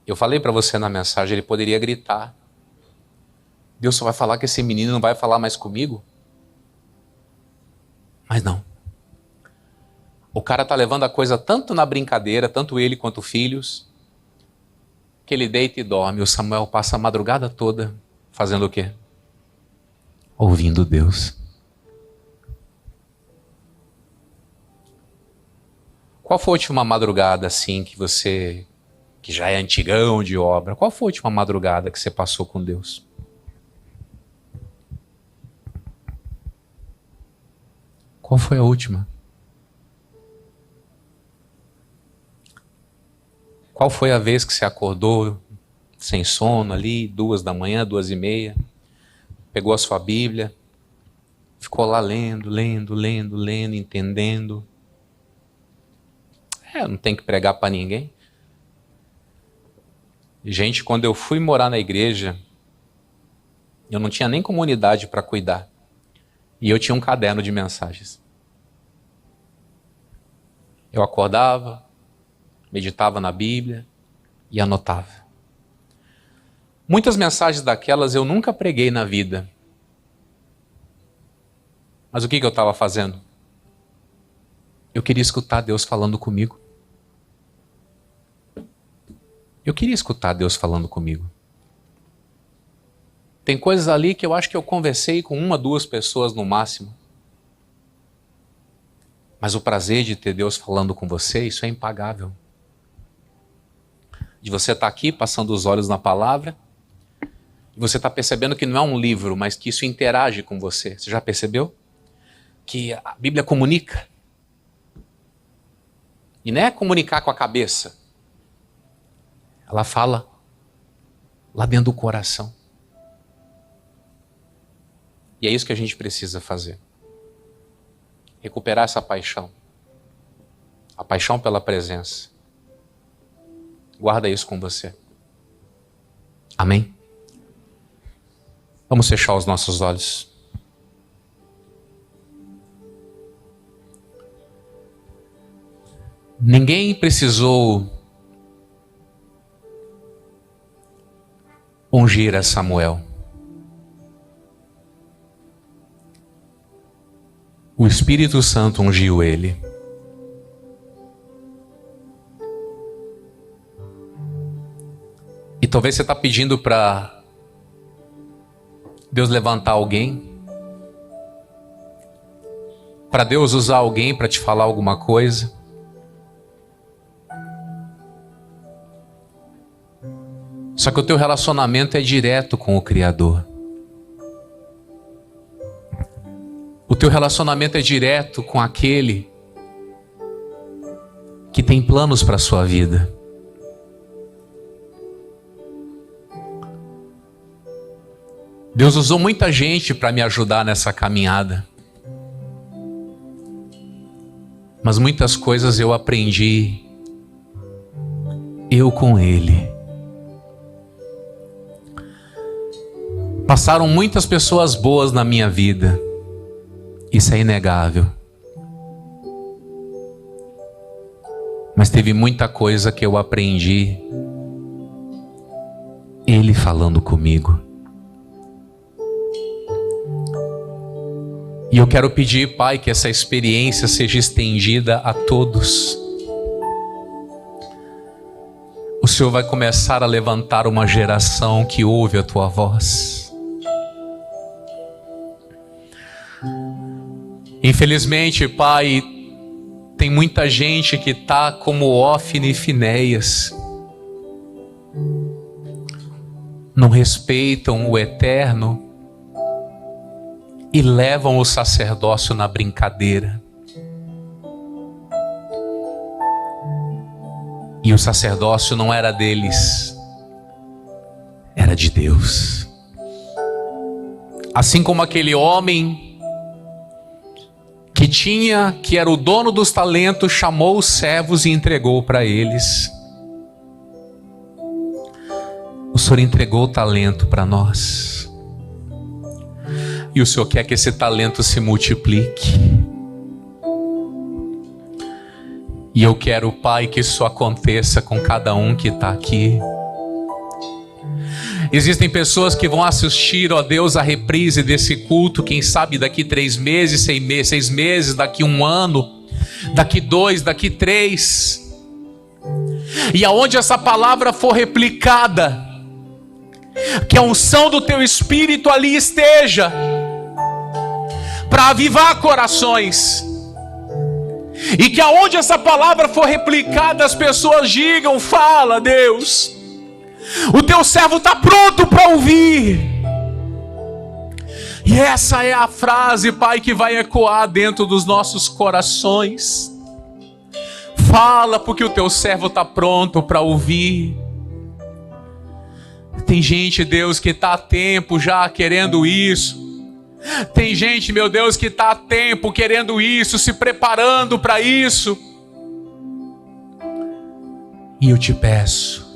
Eu falei para você na mensagem, ele poderia gritar. Deus só vai falar que esse menino não vai falar mais comigo? Mas não. O cara tá levando a coisa tanto na brincadeira, tanto ele quanto filhos, que ele deita e dorme. O Samuel passa a madrugada toda fazendo o quê? Ouvindo Deus. Qual foi a última madrugada assim que já é antigão de obra, qual foi a última madrugada que você passou com Deus? Qual foi a última? Qual foi a vez que você acordou sem sono ali, 2 da manhã, 2:30, pegou a sua Bíblia, ficou lá lendo, entendendo? Não tem que pregar para ninguém. Gente, quando eu fui morar na igreja, eu não tinha nem comunidade para cuidar. E eu tinha um caderno de mensagens. Eu acordava, meditava na Bíblia e anotava. Muitas mensagens daquelas eu nunca preguei na vida. Mas o que eu estava fazendo? Eu queria escutar Deus falando comigo. Eu queria escutar Deus falando comigo. Tem coisas ali que eu acho que eu conversei com 1, 2 pessoas no máximo. Mas o prazer de ter Deus falando com você, isso é impagável. De você estar aqui passando os olhos na palavra, e você está percebendo que não é um livro, mas que isso interage com você. Você já percebeu? Que a Bíblia comunica. E não é comunicar com a cabeça. Ela fala lá dentro do coração. E é isso que a gente precisa fazer. Recuperar essa paixão. A paixão pela presença. Guarda isso com você. Amém? Vamos fechar os nossos olhos. Ninguém precisou ungir a Samuel. O Espírito Santo ungiu ele. E talvez você está pedindo para Deus levantar alguém, para Deus usar alguém para te falar alguma coisa. Só que o teu relacionamento é direto com o Criador. O teu relacionamento é direto com aquele que tem planos para a sua vida. Deus usou muita gente para me ajudar nessa caminhada. Mas muitas coisas eu aprendi, eu com Ele. Passaram muitas pessoas boas na minha vida, isso é inegável. Mas teve muita coisa que eu aprendi, Ele falando comigo. E eu quero pedir, Pai, que essa experiência seja estendida a todos. O Senhor vai começar a levantar uma geração que ouve a Tua voz. Infelizmente, Pai, tem muita gente que está como Hófni e Finéias. Não respeitam o eterno e levam o sacerdócio na brincadeira. E o sacerdócio não era deles, era de Deus. Assim como aquele homem que era o dono dos talentos, chamou os servos e entregou para eles. O Senhor entregou o talento para nós. E o Senhor quer que esse talento se multiplique. E eu quero, Pai, que isso aconteça com cada um que está aqui. Existem pessoas que vão assistir, ó Deus, a reprise desse culto, quem sabe daqui 3 meses, 6 meses, daqui 1 ano, daqui 2, daqui 3. E aonde essa palavra for replicada, que a unção do Teu Espírito ali esteja, para avivar corações. E que aonde essa palavra for replicada, as pessoas digam: fala, Deus, o Teu servo está pronto para ouvir. E essa é a frase, Pai, que vai ecoar dentro dos nossos corações. Fala, porque o Teu servo está pronto para ouvir. Tem gente, Deus, que está há tempo já querendo isso. Tem gente, meu Deus, que está há tempo querendo isso, se preparando para isso. E eu te peço,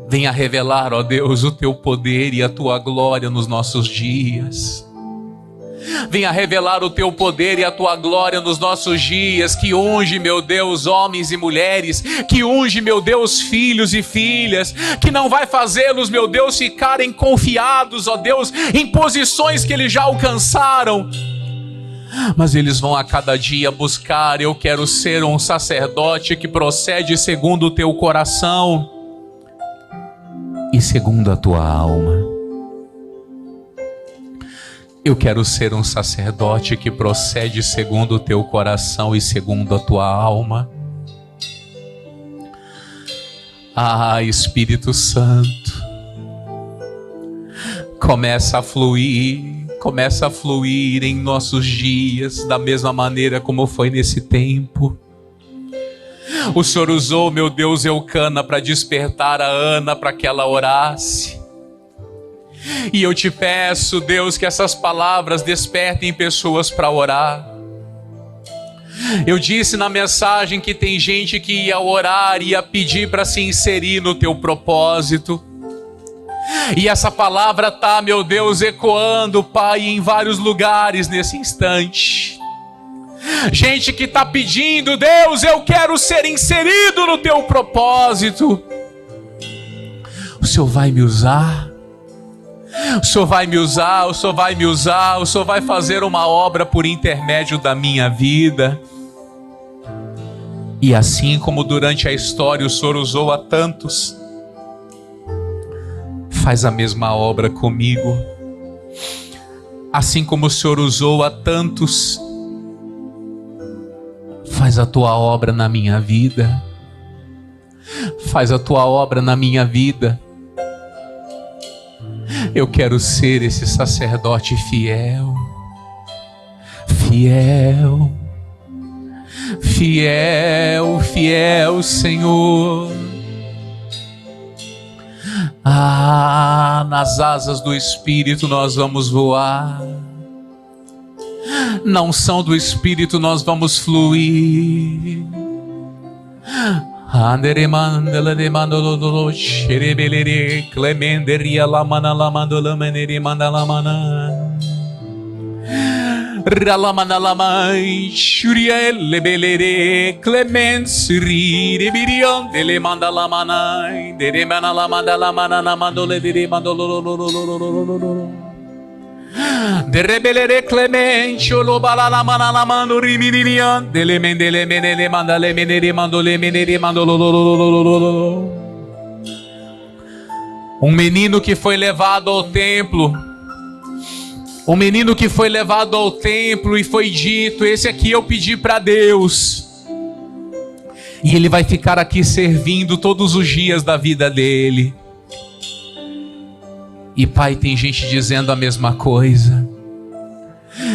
venha revelar, ó Deus, o Teu poder e a Tua glória nos nossos dias. Venha revelar o Teu poder e a Tua glória nos nossos dias, que unge, meu Deus, homens e mulheres, que unge, meu Deus, filhos e filhas, que não vai fazê-los, meu Deus, ficarem confiados, ó Deus, em posições que eles já alcançaram, mas eles vão a cada dia buscar: eu quero ser um sacerdote que procede segundo o Teu coração e segundo a Tua alma. Eu quero ser um sacerdote que procede segundo o Teu coração e segundo a Tua alma. Ah, Espírito Santo, começa a fluir em nossos dias, da mesma maneira como foi nesse tempo. O Senhor usou, meu Deus, Eucana para despertar a Ana para que ela orasse. E eu te peço, Deus, que essas palavras despertem pessoas para orar. Eu disse na mensagem que tem gente que ia orar, ia pedir para se inserir no Teu propósito. E essa palavra está, meu Deus, ecoando, Pai, em vários lugares nesse instante. Gente que está pedindo: Deus, eu quero ser inserido no Teu propósito. O Senhor vai me usar. O Senhor vai me usar, o Senhor vai me usar, o Senhor vai fazer uma obra por intermédio da minha vida. E assim como durante a história o Senhor usou a tantos, faz a mesma obra comigo. Assim como o Senhor usou a tantos, faz a Tua obra na minha vida. Faz a Tua obra na minha vida. Eu quero ser esse sacerdote fiel, fiel, fiel, fiel, Senhor. Ah, nas asas do Espírito nós vamos voar. Na unção do Espírito nós vamos fluir. Andere mandala de mandolo xerebelere clemenderia la mana la mandola meneri mandala mana ralamana la mai shuria lebelere clemensri de birion de le mandala mana de mana la mandala mana na mandole de mandolo de rebelere clemencio lo balala manala mando riminian dele mendele menele mandale menere mandole menere mandolo. Um menino que foi levado ao templo. Um menino que foi levado ao templo e foi dito: esse aqui eu pedi para Deus. E ele vai ficar aqui servindo todos os dias da vida dele. E Pai, tem gente dizendo a mesma coisa.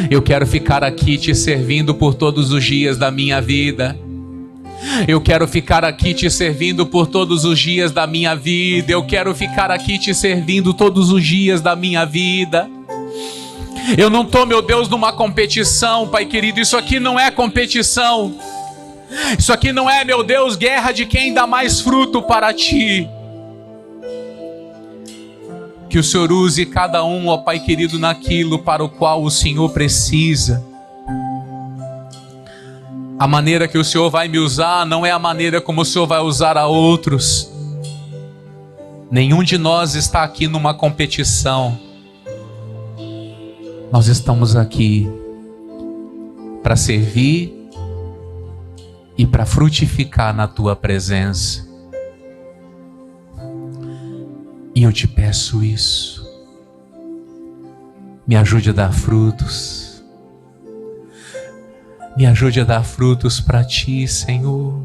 Eu quero ficar aqui te servindo por todos os dias da minha vida. Eu quero ficar aqui te servindo por todos os dias da minha vida. Eu quero ficar aqui te servindo todos os dias da minha vida. Eu não estou, meu Deus, numa competição, Pai querido. Isso aqui não é competição. Isso aqui não é, meu Deus, guerra de quem dá mais fruto para Ti. Que o Senhor use cada um, ó Pai querido, naquilo para o qual o Senhor precisa. A maneira que o Senhor vai me usar não é a maneira como o Senhor vai usar a outros. Nenhum de nós está aqui numa competição. Nós estamos aqui para servir e para frutificar na Tua presença. E eu te peço isso. Me ajude a dar frutos. Me ajude a dar frutos para Ti, Senhor.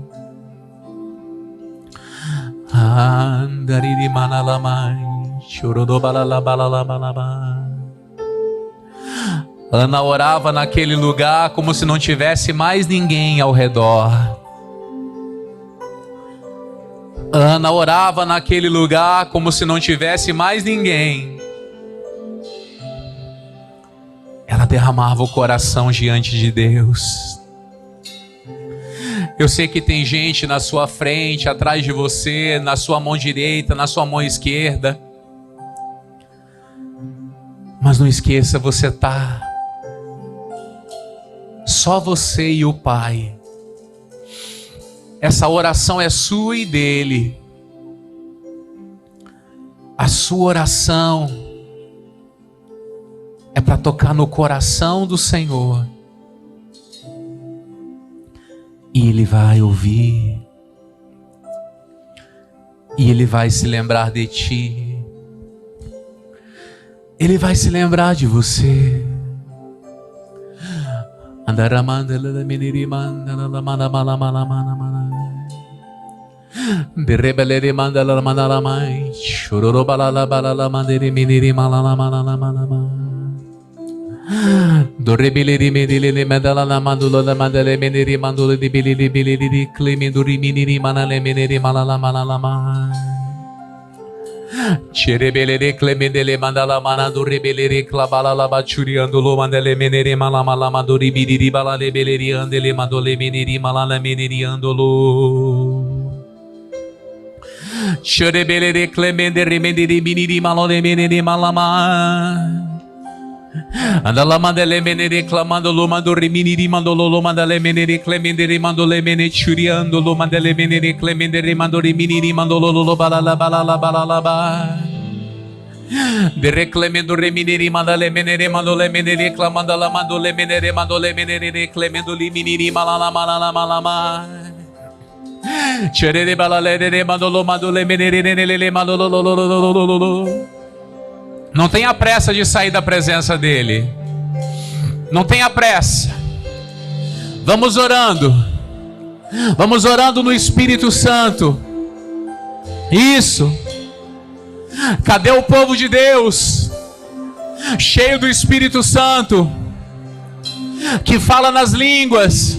Ana orava naquele lugar como se não tivesse mais ninguém ao redor. Ana orava naquele lugar como se não tivesse mais ninguém. Ela derramava o coração diante de Deus. Eu sei que tem gente na sua frente, atrás de você, na sua mão direita, na sua mão esquerda. Mas não esqueça, você está só você e o Pai. Essa oração é sua e dele. A sua oração é para tocar no coração do Senhor. E Ele vai ouvir. E Ele vai se lembrar de ti. Ele vai se lembrar de você. Cherebelere clemendele mandala manado rebelere clabala la bachuriando lo mandele menere malamala madori biriri balale beleri andele mandole meneri malala meneri andolo cherebelere clemendere meneri miniri malole meneri malama andala mandele menere clamando lo mandori miniri mandolo lo mandale menere clemendere mandole mene churiando lo mandele menere clemendere mandori miniri mandolo lo balala balala balala ba de reclemendo reminiri mandale menere mandole menere clamando la mandole menere clemendo li miniri malala malala malama cherere balale de mandolo mandole menere nele mandolo. Não tenha pressa de sair da presença dele. Não tenha pressa. Vamos orando. Vamos orando no Espírito Santo. Isso. Cadê o povo de Deus? Cheio do Espírito Santo. Que fala nas línguas.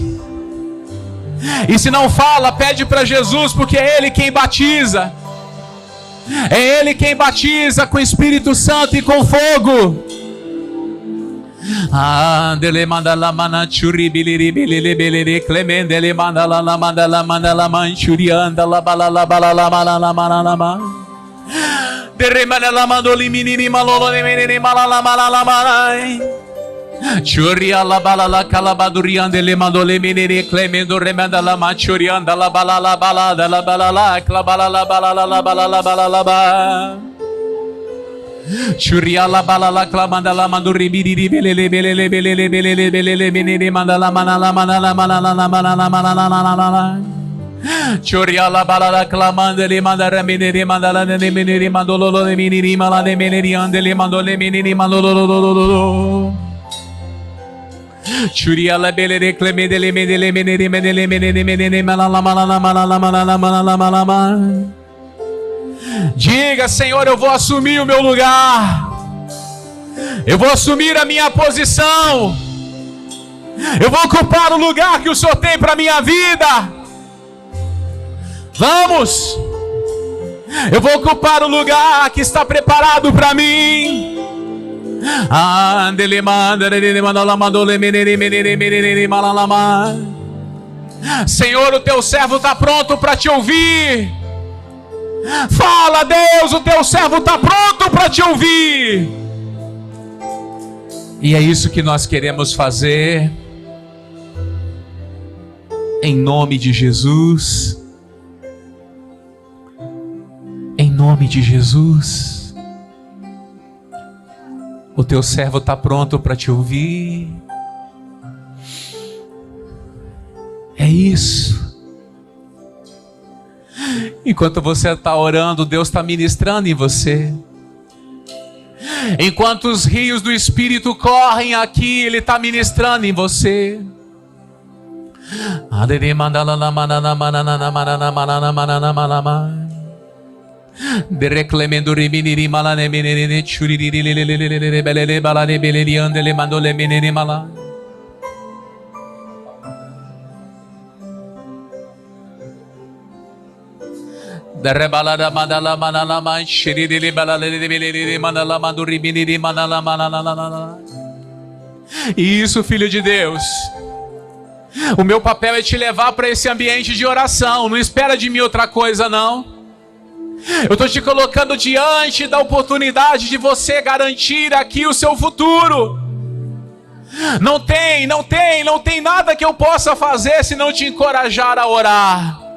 E se não fala, pede para Jesus, porque é Ele quem batiza. É Ele quem batiza com o Espírito Santo e com fogo. Andele mandala mana churi biliri bilili biliri clemendele mandala mandala manchuri andala balala balala balala balala deremala mandoli minini malolo minini malala malala malai churi alla balala calabaduri andele mandole minini clemendo remandala manchuri andala balala balala balala clabalala balala balala balala Churiala balala clamandala manduri bidiri belele belele belele belele belele belele mandala manala manala manala manala manala Churiala balala clamandele mandara menere mandala ne menere mandolo ne menere mala ne menere andele mandole menere mandolo Churiala belele clemedele menele menere menele menere menere manala manala manala manala manala manala Diga, Senhor, eu vou assumir o meu lugar. Eu vou assumir a minha posição. Eu vou ocupar o lugar que o Senhor tem para a minha vida. Vamos. Eu vou ocupar o lugar que está preparado para mim. Senhor, o teu servo está pronto para te ouvir. Fala, Deus, o teu servo está pronto para te ouvir. E é isso que nós queremos fazer. Em nome de Jesus. Em nome de Jesus. O teu servo está pronto para te ouvir. É isso. Enquanto você está orando, Deus está ministrando em você. Enquanto os rios do Espírito correm aqui, Ele está ministrando em você. Isso, filho de Deus. O meu papel é te levar para esse ambiente de oração. Não espera de mim outra coisa, não. Eu estou te colocando diante da oportunidade de você garantir aqui o seu futuro. Não tem nada que eu possa fazer se não te encorajar a orar.